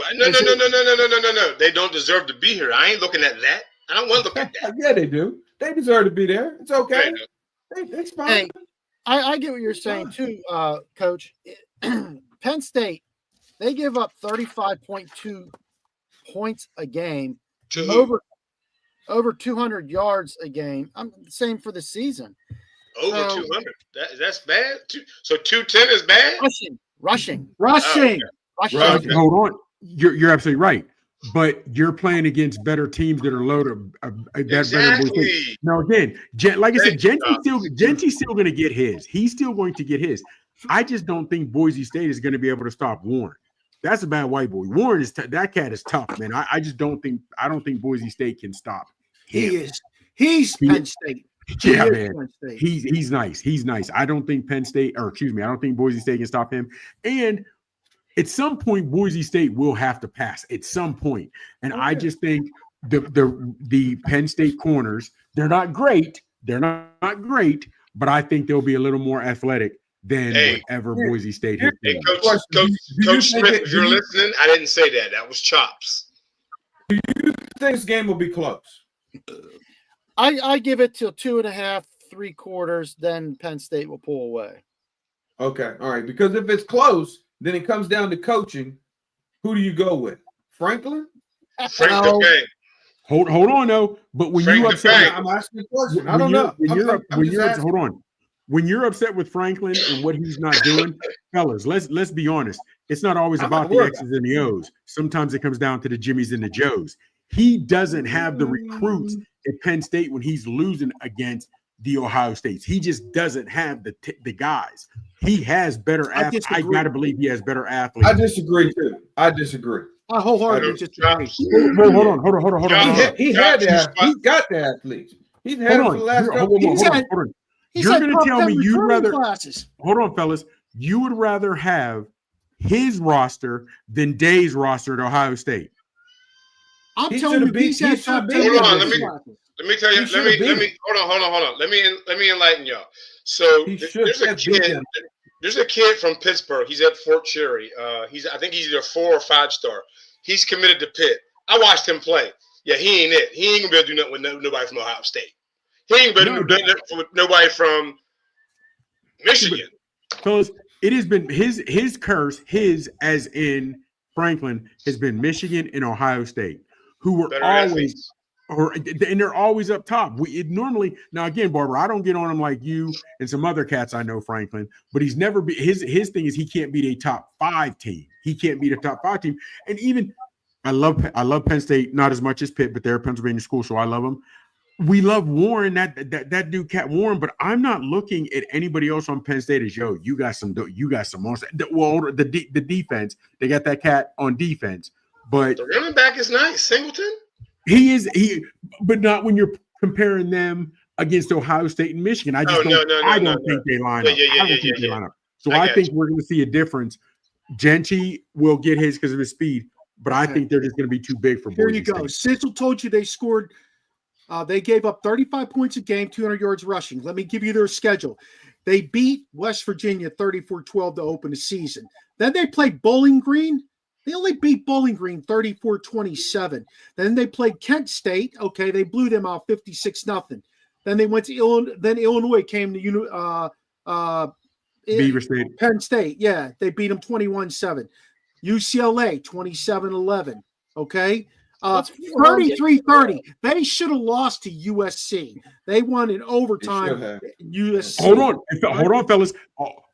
They don't deserve to be here. I ain't looking at that. I don't want to look at that.
Yeah, they do. They deserve to be there. It's okay. It's fine.
Hey, I get what you're saying too, Coach. Penn State, they give up 35.2 points a game, over 200 yards a game. I'm same for the season.
Over 200. That's bad. So 210 is bad.
Rushing.
Hold on. You're absolutely right. But you're playing against better teams that are loaded.
Exactly.
Now, again, like I said, Genty's still going to get his. He's still going to get his. I just don't think Boise State is going to be able to stop Warren. That's a bad white boy. Warren is that cat is tough, man. I don't think Boise State can stop him.
He's Penn State.
Yeah, man. He's nice. He's nice. I don't think I don't think Boise State can stop him. And at some point, Boise State will have to pass at some point. And I just think the Penn State corners, they're not great. They're not great, but I think they'll be a little more athletic than whatever Boise State has been.
Coach Smith, if you're listening, I didn't say that. That was chops.
Do you think this game will be close?
I give it till 2.5, 3/4, then Penn State will pull away.
Okay, all right. Because if it's close, then it comes down to coaching. Who do you go with? Franklin?
Okay.
Hold on, though. But when you upset,
I'm asking a question. I don't know.
Hold on. When you're upset with Franklin and what he's not doing, fellas, let's be honest. It's not always about the X's and the O's. Sometimes it comes down to the Jimmies and the Joes. He doesn't have the recruits at Penn State when he's losing against the Ohio States. He just doesn't have the guys. He has better athletes. I gotta believe he has better athletes.
I disagree too. I wholeheartedly disagree.
Hold on.
He got the athletes. He's had them for the last couple of years.
You're going to tell me you'd rather – hold on, fellas. You would rather have his roster than Day's roster at Ohio State.
I'm telling you, he's had top 10.
Hold on, let me tell you. Let me hold on. Let me enlighten y'all. So there's a kid from Pittsburgh. He's at Fort Cherry. I think he's either 4 or 5 star. He's committed to Pitt. I watched him play. Yeah, he ain't it. He ain't gonna be able to do nothing with nobody from Ohio State. He ain't gonna be able to do nothing with nobody from Michigan.
Fellas, it has been his curse, as in Franklin has been Michigan and Ohio State, who were
Better
always
athletes.
and they're always up top. Normally now again, Barbara, I don't get on him like you and some other cats I know, Franklin, but he's never be his thing is he can't beat a top 5 team. He can't beat a top 5 team. And even I love Penn State, not as much as Pitt, but they're a Pennsylvania school, so I love them. We love Warren, that dude, Cat Warren, but I'm not looking at anybody else on Penn State as you got some monsters. Well, the defense, they got that cat on defense, but
The running back is nice, Singleton.
but not when you're comparing them against Ohio State and Michigan. I just don't think they line up. I don't think they line up. So I think we're going to see a difference. Genty will get his because of his speed, but I think they're just going to be too big for Boise State.
Here you go. Sizzle told you they scored. They gave up 35 points a game, 200 yards rushing. Let me give you their schedule. They beat West Virginia 34-12 to open the season. Then they played Bowling Green. They only beat Bowling Green 34-27. Then they played Kent State. Okay, they blew them out 56-0. Then they went to Illinois. Then Illinois came to
Beaver State.
Penn State. Yeah, they beat them 21-7. UCLA 27-11. Okay. 33-30. They should have lost to USC. They won in overtime. USC.
Hold on, fellas.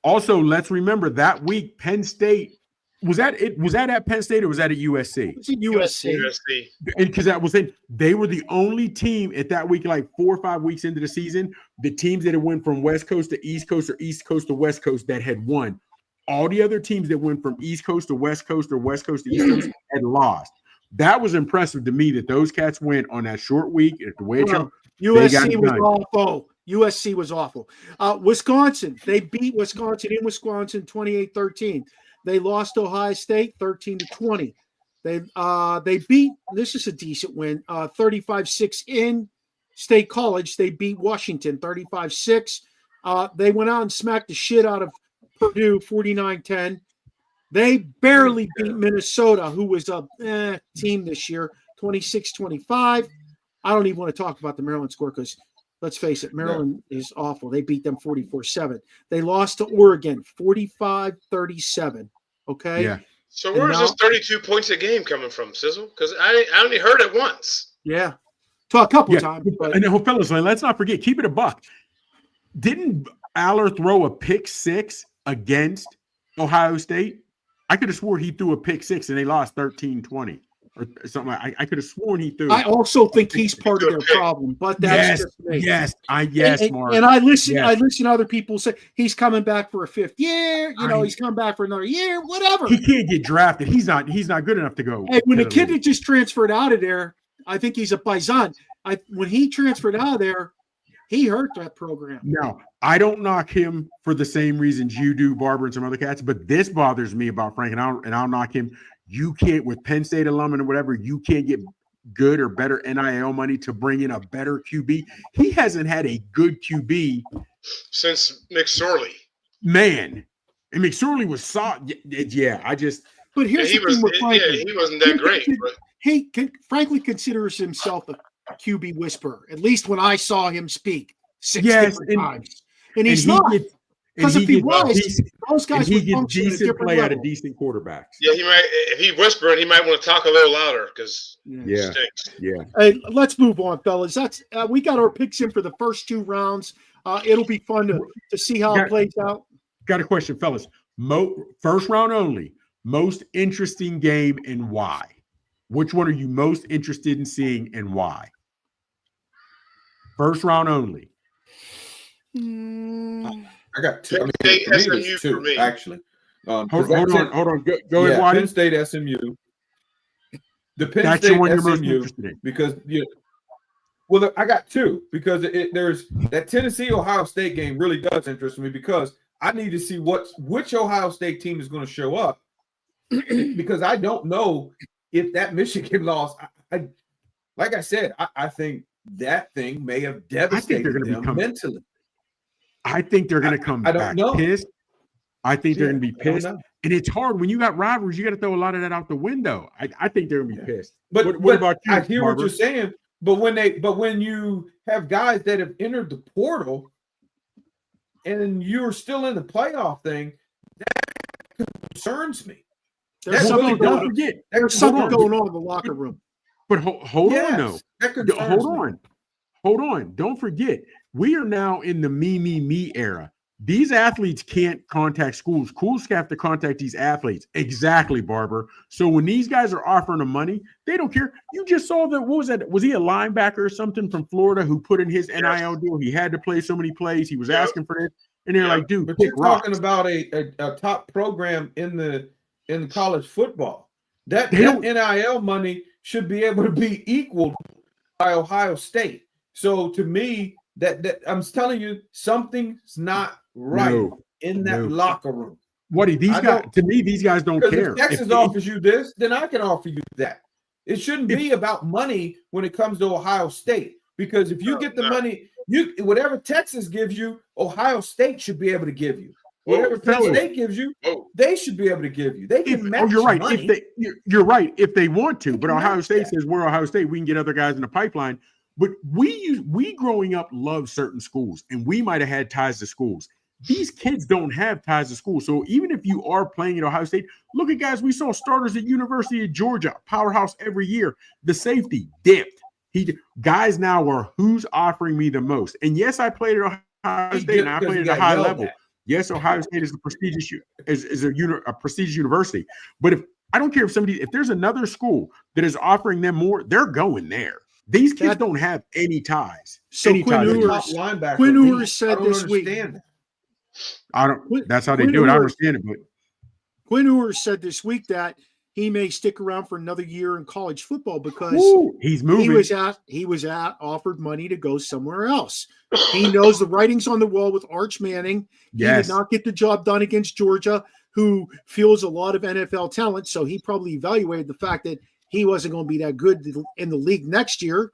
Also, let's remember that week, Penn State was that at Penn State or was that at USC?
It's at USC.
Because that was it. They were the only team at that week, like 4 or 5 weeks into the season, the teams that had went from West Coast to East Coast or East Coast to West Coast that had won. All the other teams that went from East Coast to West Coast or West Coast to East Coast had lost. That was impressive to me that those cats went on that short week. The way
USC was awful. USC was awful. Wisconsin, they beat Wisconsin in Wisconsin 28-13. They lost to Ohio State 13-20. They beat, this is a decent win, 35-6 in State College. They beat Washington 35-6. They went out and smacked the shit out of Purdue 49-10. They barely beat Minnesota, who was a team this year, 26-25. I don't even want to talk about the Maryland score because, let's face it, Maryland is awful. They beat them 44-7. They lost to Oregon 45-37. Okay?
Yeah.
So where is this 32 points a game coming from, Sizzle? Because I only heard it once.
Yeah. A couple times. But...
And fellas, let's not forget, keep it a buck. Didn't Aller throw a pick 6 against Ohio State? I could have swore he threw a pick 6 and they lost 13-20 or something. I could have sworn he threw.
I also think he's part of their problem, but that's just me.
Yes, Mark.
And I listen to other people say he's coming back for a 5th year. He's coming back for another year, whatever.
He can't get drafted. He's not good enough to go.
Hey, when the kid that just transferred out of there, I think he's a paisan. When he transferred out of there, he hurt that program.
No, I don't knock him for the same reasons you do, Barbara, and some other cats, but this bothers me about Frank, and I'll knock him. You can't, with Penn State alum and whatever, you can't get good or better NIL money to bring in a better QB. He hasn't had a good QB
since McSorley.
Man, and McSorley was solid. Yeah,
But here's the thing with Franklin.
He wasn't that great. But
Franklin considers himself a QB whisperer, at least when I saw him speak 6 different times. And he's not. Because if he was, those guys would function at a different
play
level.
out of decent quarterbacks.
Yeah, he might. If he whispering, he might want to talk a little louder because
yeah.
Hey, let's move on, fellas. That's we got our picks in for the first 2 rounds. It'll be fun to see how it plays out.
Got a question, fellas. First round only. Most interesting game and why? Which one are you most interested in seeing and why? First round only.
I got 2.
State SMU for me.
Actually.
Hold on. Go ahead, Waddy.
Penn State SMU. The Penn
That's
State
the one you're most
SMU
interested in.
because I got 2 because there's that Tennessee Ohio State game really does interest me because I need to see which Ohio State team is going to show up because I don't know if that Michigan loss. Like I said, I think that thing may have devastated them mentally.
I think they're going to come back pissed. I think they're going to be pissed. And it's hard when you got rivalries. You got to throw a lot of that out the window. I think they're going to be pissed.
But
what about you?
I hear what you're saying. But when you have guys that have entered the portal and you're still in the playoff thing, that concerns me.
There's something
don't
going
forget.
There's something going on in the locker room.
But hold on, though.
Hold
on. Hold on. Don't forget, we are now in the me era. These athletes can't contact schools. Schools have to contact these athletes. Exactly, Barber. So when these guys are offering them money, they don't care. You just saw that. What was that? Was he a linebacker or something from Florida who put in his NIL deal? He had to play so many plays. He was asking for this. And they're like, dude,
but you're talking about a top program in college football. That NIL money should be able to be equal by Ohio State. So to me, that I'm telling you, something's not right in that locker room.
These guys don't care.
If Texas offers you this, then I can offer you that. It shouldn't be about money when it comes to Ohio State. Because if you get the money, whatever Texas gives you, Ohio State should be able to give you. Whatever Penn State gives you, they should be able to give you. They can match
you're right.
money.
You're right if they want to, but Ohio State says we're Ohio State. We can get other guys in the pipeline. But we growing up loved certain schools, and we might have had ties to schools. These kids don't have ties to school. So even if you are playing at Ohio State, look at guys we saw starters at University of Georgia, powerhouse every year. The safety dipped. Guys now are who's offering me the most. And yes, I played at Ohio State, and I played at a high level. Yes, Ohio State is a prestigious a prestigious university. But I don't care if there's another school that is offering them more, they're going there. These kids don't have any ties.
So Quinn Ewers said this week.
That's how they do it. I understand it, but
Quinn Ewers said this week that he may stick around for another year in college football because
he's moving.
He was offered money to go somewhere else. He knows the writing's on the wall with Arch Manning. He did not get the job done against Georgia, who feels a lot of NFL talent. So he probably evaluated the fact that he wasn't going to be that good in the league next year.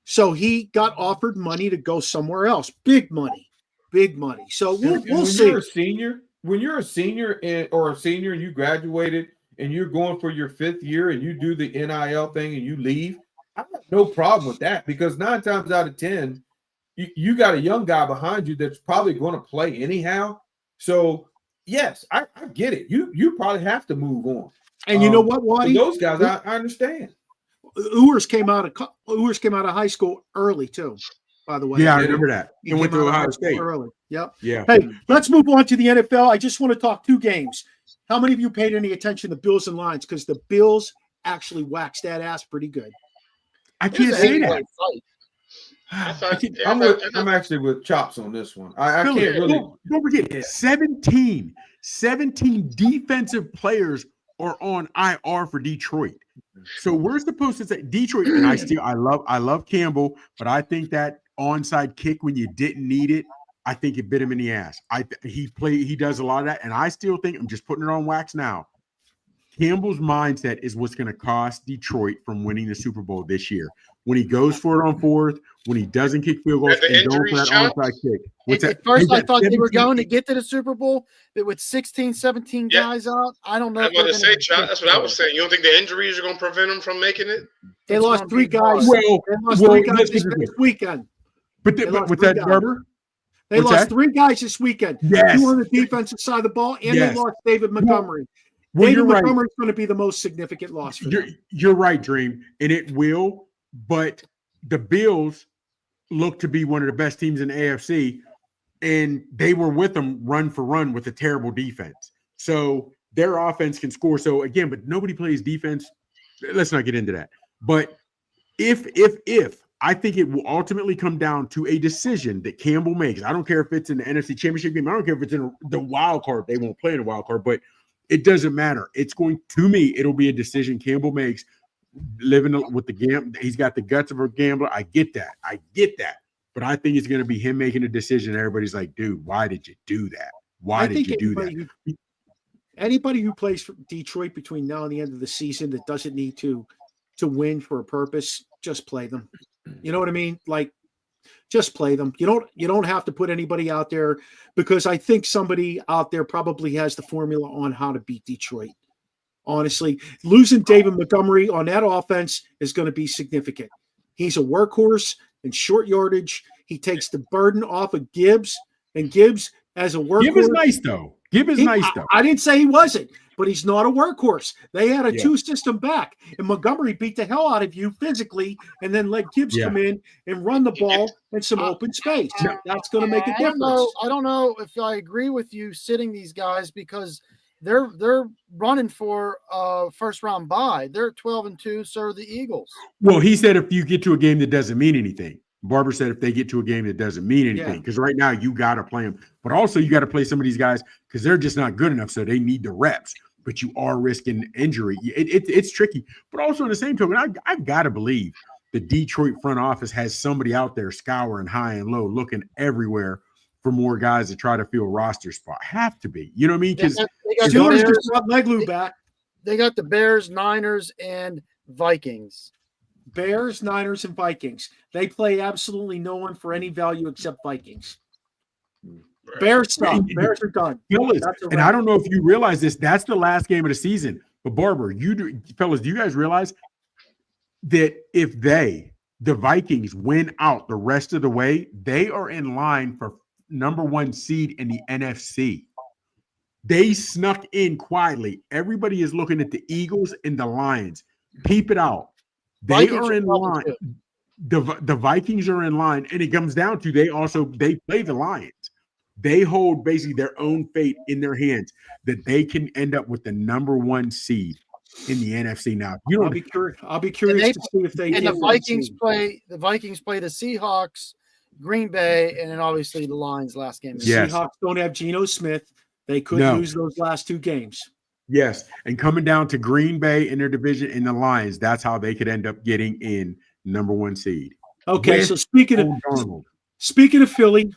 So he got offered money to go somewhere else. Big money. So we'll see.
When you're a senior and you graduated and you're going for your 5th year and you do the NIL thing and you leave, I have no problem with that because 9 times out of 10, you got a young guy behind you that's probably going to play anyhow. So yes, I get it. You probably have to move on.
And you know what, Waddy?
Those guys, I understand.
Ewers came out of high school early too. By the way,
I remember that. He went to Ohio State
early. Yep.
Yeah.
Hey, let's move on to the NFL. I just want to talk 2 games. How many of you paid any attention to Bills and Lions? Because the Bills actually waxed that ass pretty good.
I can't say that.
I'm actually with Chops on this one. I can't really.
Don't forget, 17 defensive players are on IR for Detroit. So we're supposed to say Detroit, and I love Campbell, but I think that onside kick when you didn't need it, I think it bit him in the ass. He does a lot of that, and I still think I'm just putting it on wax now. Campbell's mindset is what's going to cost Detroit from winning the Super Bowl this year. When he goes for it on 4th, when he doesn't kick field goals, and going for that onside kick.
At first, I thought they were going to get to the Super Bowl, but with 16, 17 guys out, I don't know.
I was going to say, Chuck, that's what I was saying. You don't think the injuries are going to prevent them from making it?
They lost 3 guys. They lost 3 guys this weekend.
But with that, Barber?
They lost 3 guys this weekend.
Yes.
2 on the defensive side of the ball, and they lost David Montgomery. David Montgomery is going to be the most significant loss for them.
You're right, Dream, and it will. But the Bills look to be one of the best teams in the AFC, and they were with them run for run with a terrible defense. So their offense can score. So again, but nobody plays defense. Let's not get into that. But if I think it will ultimately come down to a decision that Campbell makes. I don't care if it's in the NFC Championship game. I don't care if it's in the wild card. They won't play in the wild card, but it doesn't matter. It'll be a decision Campbell makes. Living with the gamble, he's got the guts of a gambler. I get that. But I think it's going to be him making a decision. Everybody's like, dude, why did you do that? Why did you do that?
Anybody who plays for Detroit between now and the end of the season that doesn't need to win for a purpose, just play them. You know what I mean? Like, just play them. You don't have to put anybody out there, because I think somebody out there probably has the formula on how to beat Detroit. Honestly, losing David Montgomery on that offense is going to be significant. He's a workhorse in short yardage. He takes the burden off of Gibbs, and Gibbs as a workhorse.
Gibbs is nice though. Gibb is nice though.
I didn't say he wasn't, but he's not a workhorse. They had a
Yeah.
two-system back, and Montgomery beat the hell out of you physically, and then let Gibbs come in and run the ball in some open space. That's going to make a difference.
I don't know if I agree with you sitting these guys because they're running for a first-round bye. They're 12-2, so are the Eagles.
Well, he said if you get to a game that doesn't mean anything. Barber said if they get to a game that doesn't mean anything, because right now you got to play them, but also you got to play some of these guys because they're just not good enough, so they need the reps. But you are risking injury. It's tricky. But also in the same token, I've got to believe the Detroit front office has somebody out there scouring high and low, looking everywhere for more guys to try to fill roster spot. Have to be, you know what I mean? Because
Steelers just got Leglu back.
They got the Bears, Niners, and Vikings.
Bears, Niners, and Vikings. They play absolutely no one for any value except Vikings. Bears stop. Bears are done.
And I don't know if you realize this. That's the last game of the season. But Barber, fellas, do you guys realize that if the Vikings win out the rest of the way, they are in line for number 1 seed in the NFC. They snuck in quietly. Everybody is looking at the Eagles and the Lions. Peep it out. They are in line. The Vikings are in line, and it comes down to they play the Lions. They hold basically their own fate in their hands that they can end up with the number 1 seed in the NFC. Now,
I'll be curious to see if they.
And the Vikings play the Seahawks, Green Bay, and then obviously the Lions last game.
The Seahawks don't have Geno Smith. They could lose those last 2 games.
Yes, and coming down to Green Bay in their division and the Lions, that's how they could end up getting in number 1 seed.
Okay, so speaking of Philly,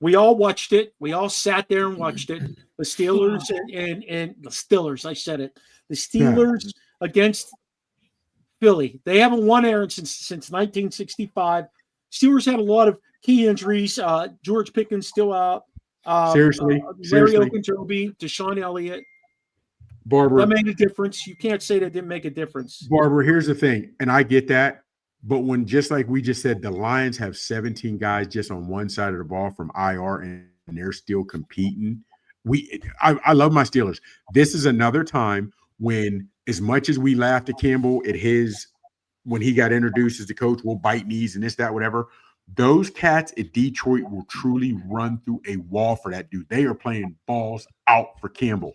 we all watched it. We all sat there and watched it. The Steelers and the Steelers. I said it. The Steelers against Philly. They haven't won, Aaron, since 1965. Steelers had a lot of key injuries. George Pickens still out.
Seriously.
Larry Ogunjobi, Deshaun Elliott.
Barber,
that made a difference. You can't say that didn't make a difference.
Barber, here's the thing, and I get that, but when just like we just said, the Lions have 17 guys just on one side of the ball from IR, and they're still competing. I love my Steelers. This is another time when, as much as we laughed at Campbell when he got introduced as the coach, we'll bite knees and this, that, whatever. Those cats at Detroit will truly run through a wall for that dude. They are playing balls out for Campbell.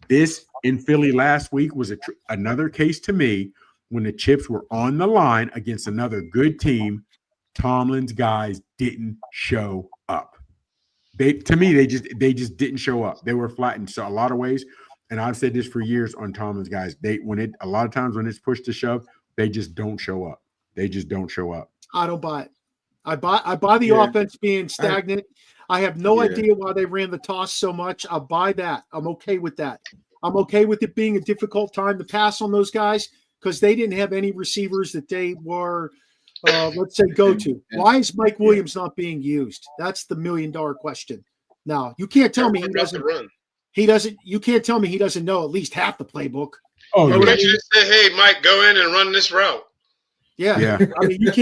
This in Philly last week was another case to me when the chips were on the line against another good team. Tomlin's guys didn't show up. They just didn't show up. They were flattened. So a lot of ways, and I've said this for years on Tomlin's guys, a lot of times when it's pushed to shove, they just don't show up. They just don't show up.
I don't buy it. I buy the offense being stagnant. I have no idea why they ran the toss so much. I'll buy that. I'm okay with that. I'm okay with it being a difficult time to pass on those guys because they didn't have any receivers that they were, let's say, go to. Why is Mike Williams not being used? That's the $1 million question. Now, you can't tell me he doesn't run. You can't tell me he doesn't know at least half the playbook.
Oh, you can't just say, "Hey, Mike, go in and run this route."
Yeah. I mean, you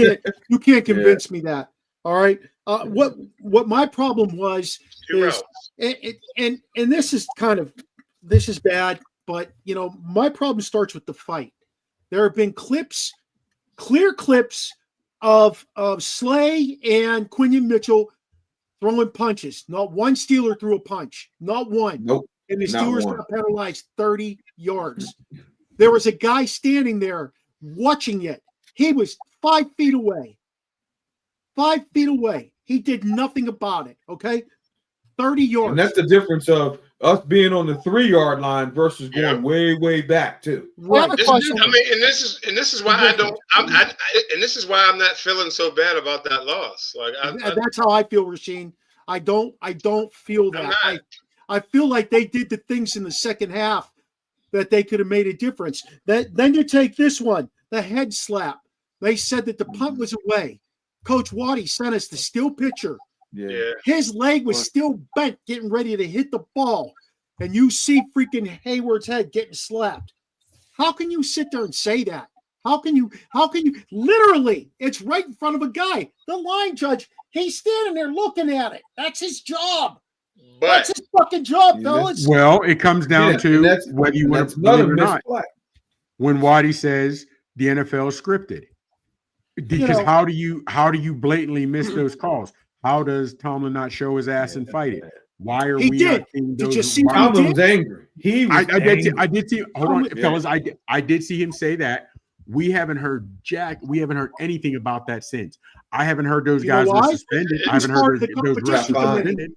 can't convince me that. All right. What my problem was is, and this is bad, but my problem starts with the fight. There have been clear clips of Slay and Quinion Mitchell throwing punches. Not one Steeler threw a punch. Not one.
Nope.
And the Steelers got penalized 30 yards. There was a guy standing there watching it. He was 5 feet away. 5 feet away. He did nothing about it. Okay. 30 yards.
And that's the difference of us being on the 3-yard line versus going way, way back too.
Right.
And this is why this is why I'm not feeling so bad about that loss.
That's how I feel, Rasheen. I don't feel that. I feel like they did the things in the second half that they could have made a difference. Then you take this one, the head slap. They said that the punt was away. Coach Waddy sent us the still picture.
Yeah.
His leg was still bent, getting ready to hit the ball. And you see freaking Hayward's head getting slapped. How can you sit there and say that? How can you literally, it's right in front of a guy. The line judge, he's standing there looking at it. That's his job. That's
But
his fucking job, fellas.
Well, it comes down to
that's-
whether you want
that's
to believe it
another
or not.
misplay.
When Waddy says the NFL is scripted, because how do you blatantly miss those calls? How does Tomlin not show his ass and fight it? Why are
He
we
did.
not seeing
Did
those?
you see
Tomlin was angry. He was
I did see. Hold on,
Yeah.
fellas. I did see him say that. We haven't heard We haven't heard anything about that since. I haven't heard those guys were
why?
suspended. I
He's
haven't
part
heard
of the
those refs
competition
were
committee.
suspended.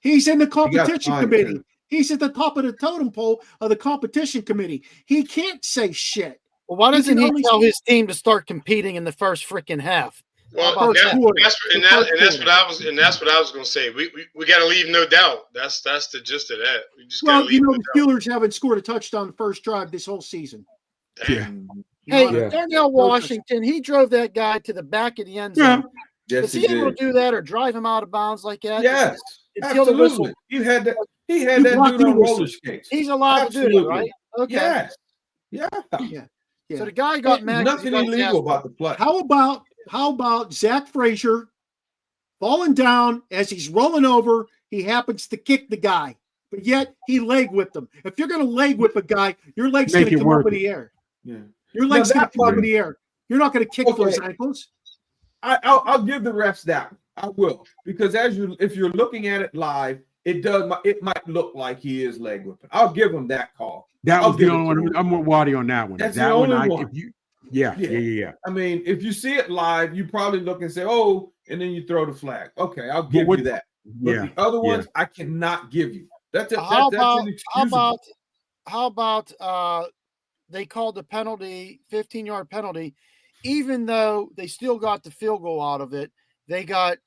He's in the
got
competition
fined,
committee.
too.
He's at the top of the totem pole of the competition committee. He can't say shit.
Well, why
He
doesn't
can
he
only
tell
say-
his team to start competing in the first freaking half?
well,
How about
that's
that?
what I was going to say. We got to leave no doubt. That's the gist of that. We just got to
Well,
leave no
the
doubt.
Steelers haven't scored a touchdown the first drive this whole season.
Yeah.
Hey,
Yeah.
Darnell Washington, he drove that guy to the back of the end zone.
Yes,
Was he able to do that or drive him out of bounds like that?
Yes,
Until the whistle.
absolutely. He had that
blocked
dude
the
on
whistle.
roller skates.
He's allowed to do
Absolutely.
that, right? Okay.
Yes. Yeah.
Yeah.
So the guy got mad. 'cause he
Nothing
got his
illegal
ass-
about the play.
How about Zach Frazier falling down as he's rolling over? He happens to kick the guy, but yet he leg whipped him. If you're going to leg whip a guy, your leg's
Make
going to
it
come up
worth
in
it.
the air.
Yeah.
Your leg's
Now,
going
that
to come up in
one-
the air. You're not going to kick
Okay.
those ankles.
I'll give the refs that. I will, because if you're looking at it live, it might look like he is leg whipping. I'll give him that call.
That
I'll
was the
give it
only
to
one.
him.
I'm with Waddy on that one.
That's
that
the
one,
only one.
Yeah.
I mean, if you see it live, you probably look and say, "Oh," and then you throw the flag. Okay, I'll give you that. But
Yeah.
the other ones, I cannot give you. That's
How
inexcusable.
about they called the penalty, 15-yard penalty, even though they still got the field goal out of it. They got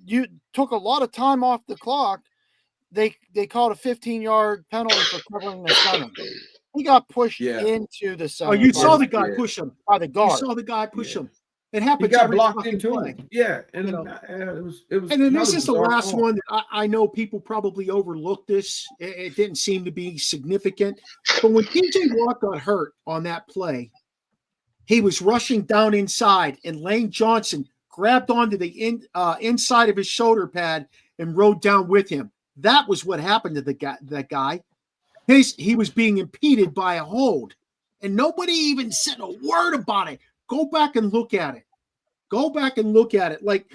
you took a lot of time off the clock. They called a 15-yard penalty for covering the center. He got pushed into the center.
Oh, you saw the guy push him
by the guard.
You saw the guy push him. It
He
happens
got
every
blocked
fucking
into
play.
him. Yeah, and
You know.
it was.
And then this
another
is the
bizarre
last
call.
one that I know people probably overlooked this. It didn't seem to be significant. But when TJ Watt got hurt on that play, he was rushing down inside, and Lane Johnson grabbed onto the inside of his shoulder pad and rode down with him. That was what happened to that guy. He was being impeded by a hold, and nobody even said a word about it. Go back and look at it. Like,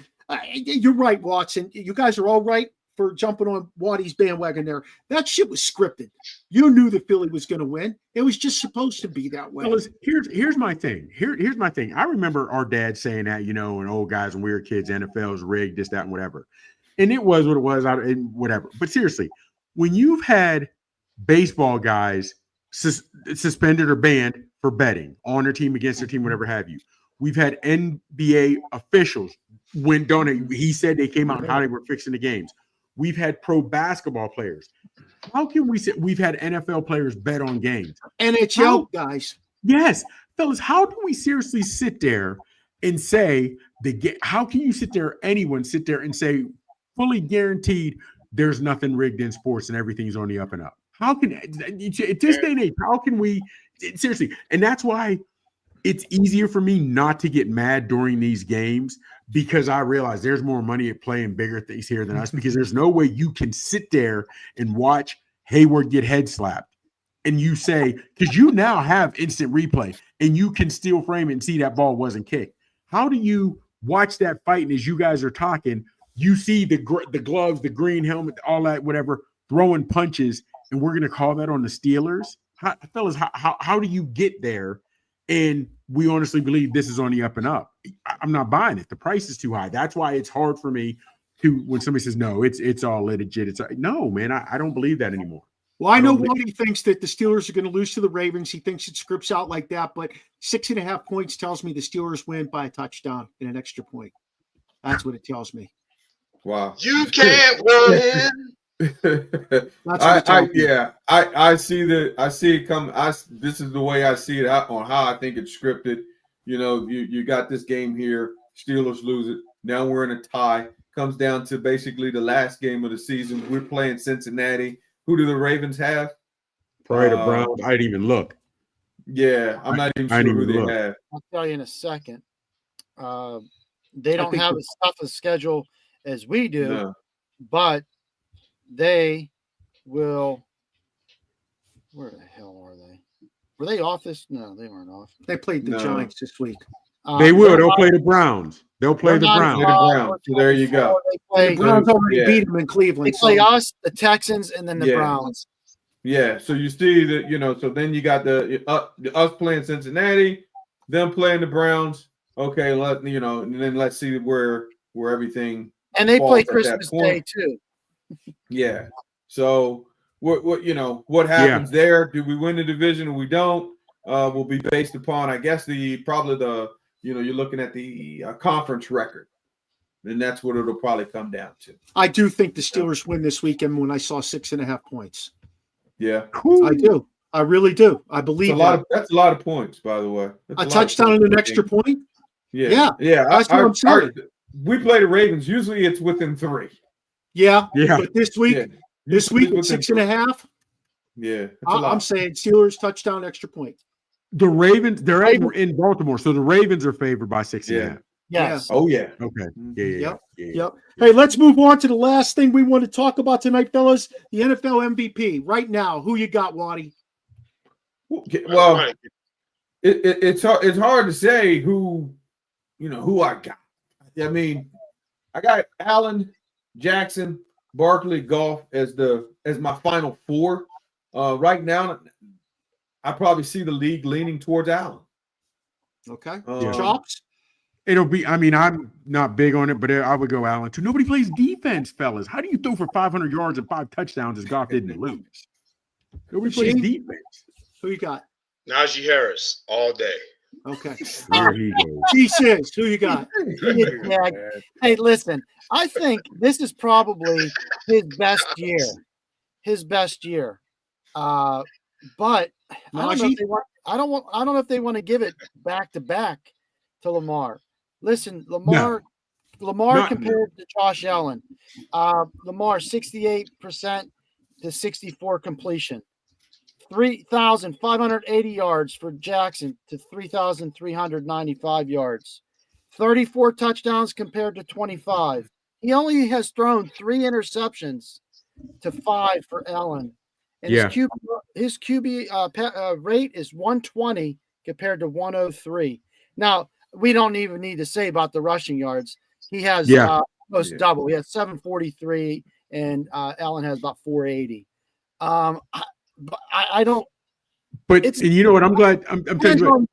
you're right, Watson. You guys are all right for jumping on Waddy's bandwagon there. That shit was scripted. You knew the Philly was going to win. It was just supposed to be that way.
Fellas, here's my thing. Here's my thing. I remember our dad saying that, and old guys when we were kids, NFL's rigged, this, that, and whatever. And it was what it was, and whatever. But seriously, when you've had baseball guys suspended or banned for betting on their team, against their team, whatever have you, we've had NBA officials he said they came out and how they were fixing the games. We've had pro basketball players. How can we say we've had NFL players bet on games?
NHL guys.
Yes. Fellas, how do we seriously sit there and say how can you sit there, anyone sit there and say fully guaranteed there's nothing rigged in sports and everything's on the up and up? How can at this day and age, how can we seriously? And that's why it's easier for me not to get mad during these games, because I realize there's more money at play and bigger things here than us, because there's no way you can sit there and watch Hayward get head slapped and you say, because you now have instant replay and you can still frame it and see that ball wasn't kicked. How do you watch that fight? And as you guys are talking, you see the gloves, the green helmet, all that, whatever, throwing punches, and we're going to call that on the Steelers? Fellas, how do you get there? And we honestly believe this is on the up and up. I'm not buying it. The price is too high. That's why it's hard for me when somebody says, no, it's all legit. No, man, I don't believe that anymore.
Well, I know Waddy thinks that the Steelers are going to lose to the Ravens. He thinks it scripts out like that, but 6.5 points tells me the Steelers win by a touchdown and an extra point. That's what it tells me.
Wow.
You can't win.
I see it come. This is the way I see it on how I think it's scripted. You got this game here. Steelers lose it. Now we're in a tie. Comes down to basically the last game of the season. We're playing Cincinnati. Who do the Ravens have?
Probably the Browns. I didn't even look.
Yeah, I'm not even sure who they have.
I'll tell you in a second. They don't have as tough a schedule as we do, but they will. Where the hell are they? Were they off this? No, they weren't off.
They played the Giants this week.
They will. They'll play the Browns. They'll play the Browns.
Play the Browns. So there you go.
The Browns already beat them in Cleveland.
They play us, the Texans, and then the Browns.
Yeah. So you see that, so then you got the us playing Cincinnati, them playing the Browns. Okay, and then let's see where everything.
And they play Christmas Day too.
Yeah. So what happens there? Do we win the division or we don't? Will be based upon, I guess, you're looking at the conference record, and that's what it'll probably come down to.
I do think the Steelers win this weekend when I saw 6.5 points.
Yeah,
I do. I really do. I believe
that's a lot of points, by the way.
A touchdown and an extra point.
Yeah. That's what I'm saying. We play the Ravens. Usually, it's within 3.
Yeah. But this week, it's 6.5.
Yeah,
I'm saying Steelers touchdown, extra point.
The Ravens, they're in Baltimore, so the Ravens are favored by 6.5.
Yes.
Oh yeah.
Okay.
Yep. Hey, let's move on to the last thing we want to talk about tonight, fellas. The NFL MVP. Right now, who you got, Waddy?
Well, it's hard to say who I got. I mean, I got Allen, Jackson, Barkley, Goff as my final 4. Right now, I probably see the league leaning towards Allen.
Okay. Chops?
It'll be, I'm not big on it, but I would go Allen too. Nobody plays defense, fellas. How do you throw for 500 yards and 5 touchdowns as Goff didn't lose? Nobody plays defense.
Who you got?
Najee Harris all day.
Okay.
There he goes.
G6, who you got?
Hey, listen, I think this is probably his best year. But I don't know if they want to give it back to back to Lamar. Listen, Lamar compared to Josh Allen. Lamar 68% to 64 completion. 3,580 yards for Jackson to 3,395 yards. 34 touchdowns compared to 25. He only has thrown 3 interceptions to 5 for Allen. And his QB rate is 120 compared to 103. Now, we don't even need to say about the rushing yards. He has almost double. He has 743, and Allen has about 480. But I don't.
But and you know what? I'm glad. I'm telling you
on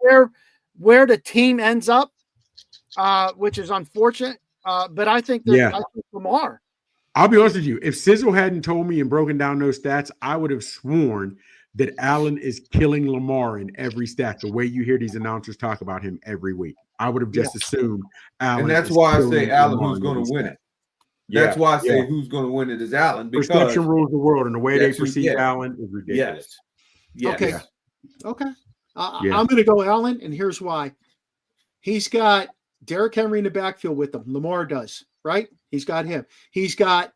where the team ends up, which is unfortunate. But I think I think Lamar.
I'll be honest with you. If Sizzle hadn't told me and broken down those stats, I would have sworn that Allen is killing Lamar in every stat. The way you hear these announcers talk about him every week, I would have just assumed Allen.
And that's why I say Allen who's going to win it. That's why I say who's going to win it is Allen. Because
perception rules the world, and the way they perceive Allen is ridiculous.
Yes.
Okay. I'm going to go Allen, and here's why. He's got Derrick Henry in the backfield with him. Lamar does, right? He's got him. He's got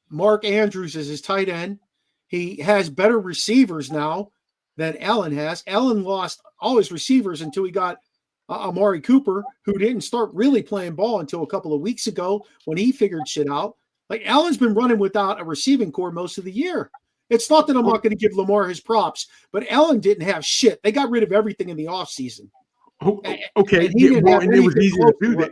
Mark Andrews as his tight end. He has better receivers now than Allen has. Allen lost all his receivers until he got Amari Cooper, who didn't start really playing ball until a couple of weeks ago when he figured shit out. Like, Allen's been running without a receiving core most of the year. It's not that I'm not going to give Lamar his props, but Allen didn't have shit. They got rid of everything in the offseason.
Okay, and it was easier to do that.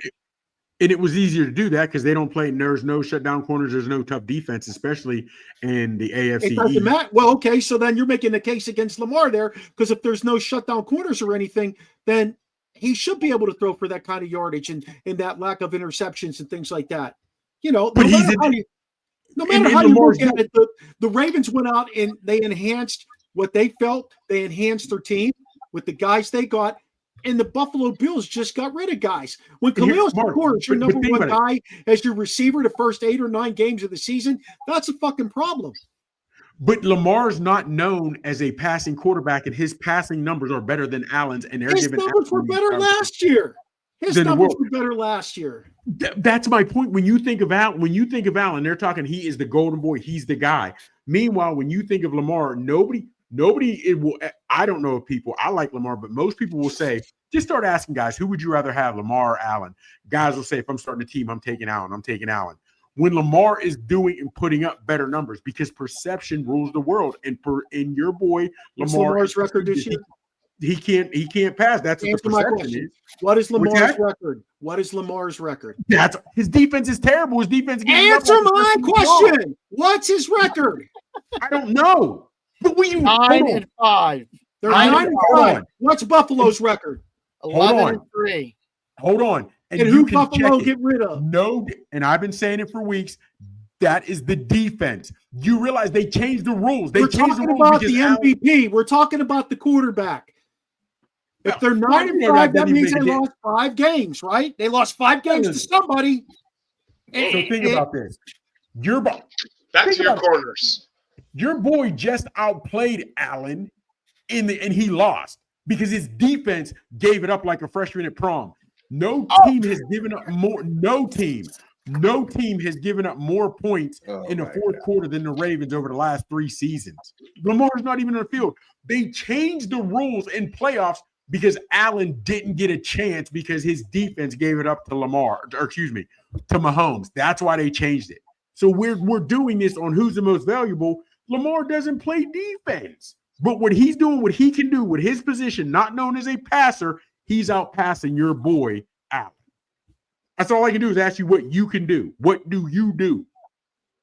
And it was easier to do that because they don't play. There's no shutdown corners. There's no tough defense, especially in the AFC.
It doesn't matter. Well, okay, so then you're making the case against Lamar there, because if there's no shutdown corners or anything, then he should be able to throw for that kind of yardage and that lack of interceptions and things like that. You know,
but
no matter how you look at it, the Ravens went out and they enhanced what they felt. They enhanced their team with the guys they got. And the Buffalo Bills just got rid of guys. When Khalil Shakir is your number one guy as your receiver the first 8 or 9 games of the season, that's a fucking problem.
But Lamar's not known as a passing quarterback, and his passing numbers are better than Allen's. And
his numbers were better last year. His numbers were better last year.
That's my point. When you think of Allen, they're talking he is the golden boy. He's the guy. Meanwhile, when you think of Lamar, nobody it will. I don't know if people. I like Lamar, but most people will say, just start asking guys, who would you rather have, Lamar or Allen? Guys will say, if I'm starting a team, I'm taking Allen. when Lamar is doing and putting up better numbers because perception rules the world. And in your boy
What's
Lamar,
Lamar's record this year?
He can't pass. That's what the perception is.
What is Lamar's record? What is Lamar's record?
That's his defense is terrible. His defense.
Answer my question. What's his record?
I don't know. But
9-5.
They're 9-5. What's Buffalo's record?
11-3.
Hold on.
And who Buffalo get rid of?
No, and I've been saying it for weeks. That is the defense. You realize they changed the rules. We're
talking about the MVP. We're talking about the quarterback. If they're 9-5, that means they lost 5 games, right? They lost 5 games to somebody.
So think about this.
Back to your corners.
Your boy just outplayed Allen and he lost because his defense gave it up like a freshman at prom. No team has given up more. No team has given up more points in the fourth quarter than the Ravens over the last 3 seasons. Lamar's not even on the field. They changed the rules in playoffs because Allen didn't get a chance because his defense gave it up to to Mahomes. That's why they changed it. So we're doing this on who's the most valuable. Lamar doesn't play defense. But what he's doing, what he can do with his position, not known as a passer, he's out passing your boy Allen. That's all I can do is ask you what you can do. What do you do?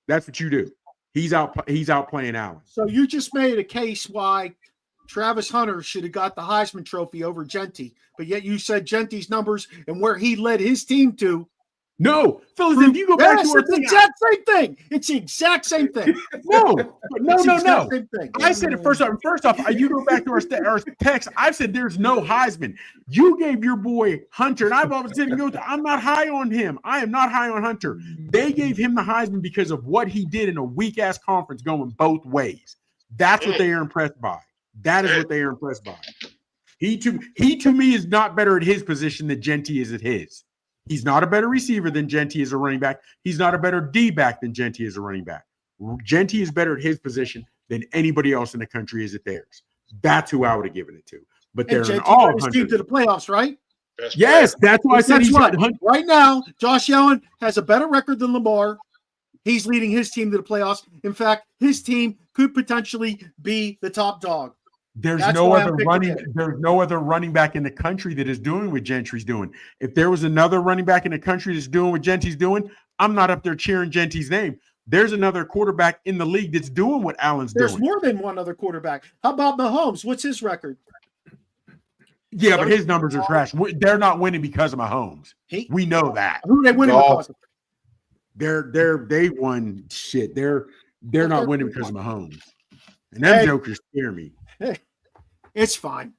That's what you do. He's out playing Allen.
So you just made a case why Travis Hunter should have got the Heisman Trophy over Genty, but yet you said Genty's numbers and where he led his team to.
No, Phyllis, if you go back to
the exact same thing. It's the exact same thing.
No.
Same thing.
I said it first off. First off, you go back to our text. I said there's no Heisman. You gave your boy Hunter, and I've always said, I'm not high on him. I am not high on Hunter. They gave him the Heisman because of what he did in a weak-ass conference going both ways. That's what they are impressed by. That is what they are impressed by. He to me is not better at his position than Genty is at his. He's not a better receiver than Genty is a running back. He's not a better D-back than Genty is a running back. Genty is better at his position than anybody else in the country is at theirs. That's who I would have given it to. But they're an all
team to the playoffs, right?
Yes, that's why I said he's
right now. Josh Allen has a better record than Lamar. He's leading his team to the playoffs. In fact, his team could potentially be the top dog.
There's no other running back in the country that is doing what Gentry's doing. If there was another running back in the country that's doing what Genty's doing, I'm not up there cheering Genty's name. There's another quarterback in the league that's doing what Allen's doing.
There's more than one other quarterback. How about Mahomes? What's his record?
Yeah, but his numbers are trash. They're not winning because of Mahomes. We know that.
Who are they winning because of?
They won shit. They're not winning because of Mahomes. And them jokers scare me.
It's fine.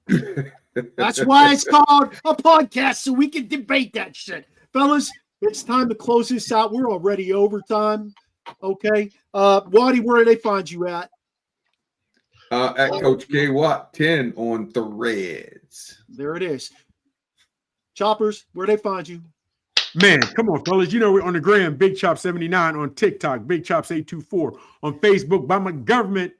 That's why it's called a podcast, so we can debate that shit. Fellas, it's time to close this out. We're already overtime. Okay. Waddy, where do they find you at?
At Coach K Watt 10 on Threads.
There it is. Choppers, where do they find you?
Man, come on, fellas. You know we're on the gram, Big Chop 79 on TikTok, Big Chops 824 on Facebook by my government,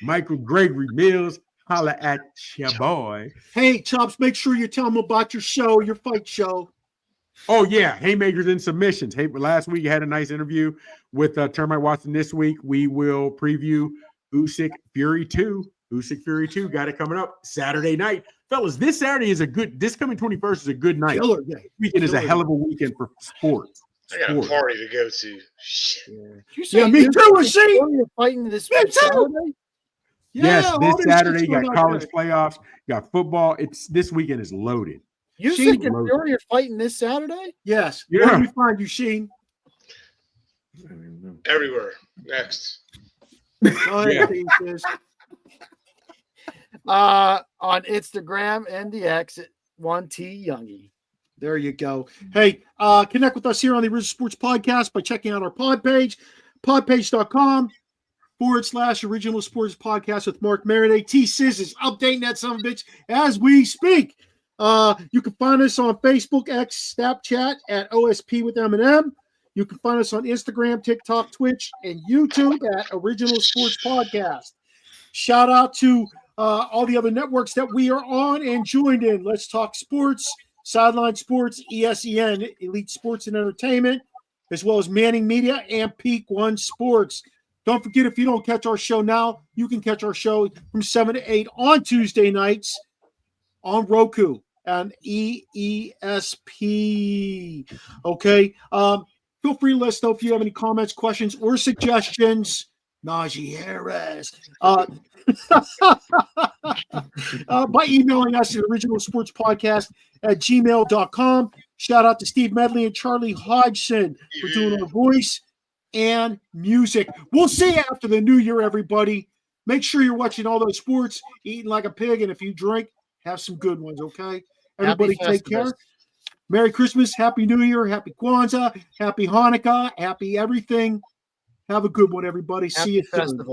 Michael Gregory Mills. Holla at ya boy.
Hey, Chops, make sure you tell them about your show, your fight show.
Oh, yeah. Haymakers and submissions. Hey, last week you had a nice interview with Termite Watson. This week we will preview Usyk Fury 2. Usyk Fury 2 got it coming up Saturday night. Fellas, this Saturday is this coming 21st is a good night.
Killer day.
Weekend is a hell of a weekend for sports.
I got a party to go to. Shit.
Yeah, me too, Rasheed.
You're fighting this Saturday?
Yes, this Saturday you got college playoffs, you got football. This weekend is loaded.
Usyk and Fury are fighting this Saturday?
Yes.
Yeah.
Where do we find you, Sheen?
Everywhere. Next.
Go ahead,
on Instagram and the X at 1T Youngie.
There you go. Hey, connect with us here on the Original Sports Podcast by checking out our pod page, podpage.com/Original Sports Podcast with Mark Maradei. T-Sizz is updating that son of a bitch as we speak. You can find us on Facebook, X, Snapchat at OSP with M&M. You can find us on Instagram, TikTok, Twitch, and YouTube at Original Sports Podcast. Shout out to all the other networks that we are on and joined in. Let's Talk Sports, Sideline Sports, ESEN, Elite Sports and Entertainment, as well as Manning Media and Peak One Sports. Don't forget, if you don't catch our show now, you can catch our show from 7 to 8 on Tuesday nights on Roku and EESP. Okay. Feel free to let us know if you have any comments, questions, or suggestions. Najee Harris. By emailing us at originalsportspodcast@gmail.com. Shout out to Steve Medley and Charlie Hodgson for doing our voice and music. We'll see you after the new year, everybody. Make sure you're watching all those sports, eating like a pig, and if you drink, have some good ones, okay? Everybody take care. Merry Christmas, Happy New Year, Happy Kwanzaa, Happy Hanukkah, Happy everything. Have a good one, everybody. See you soon.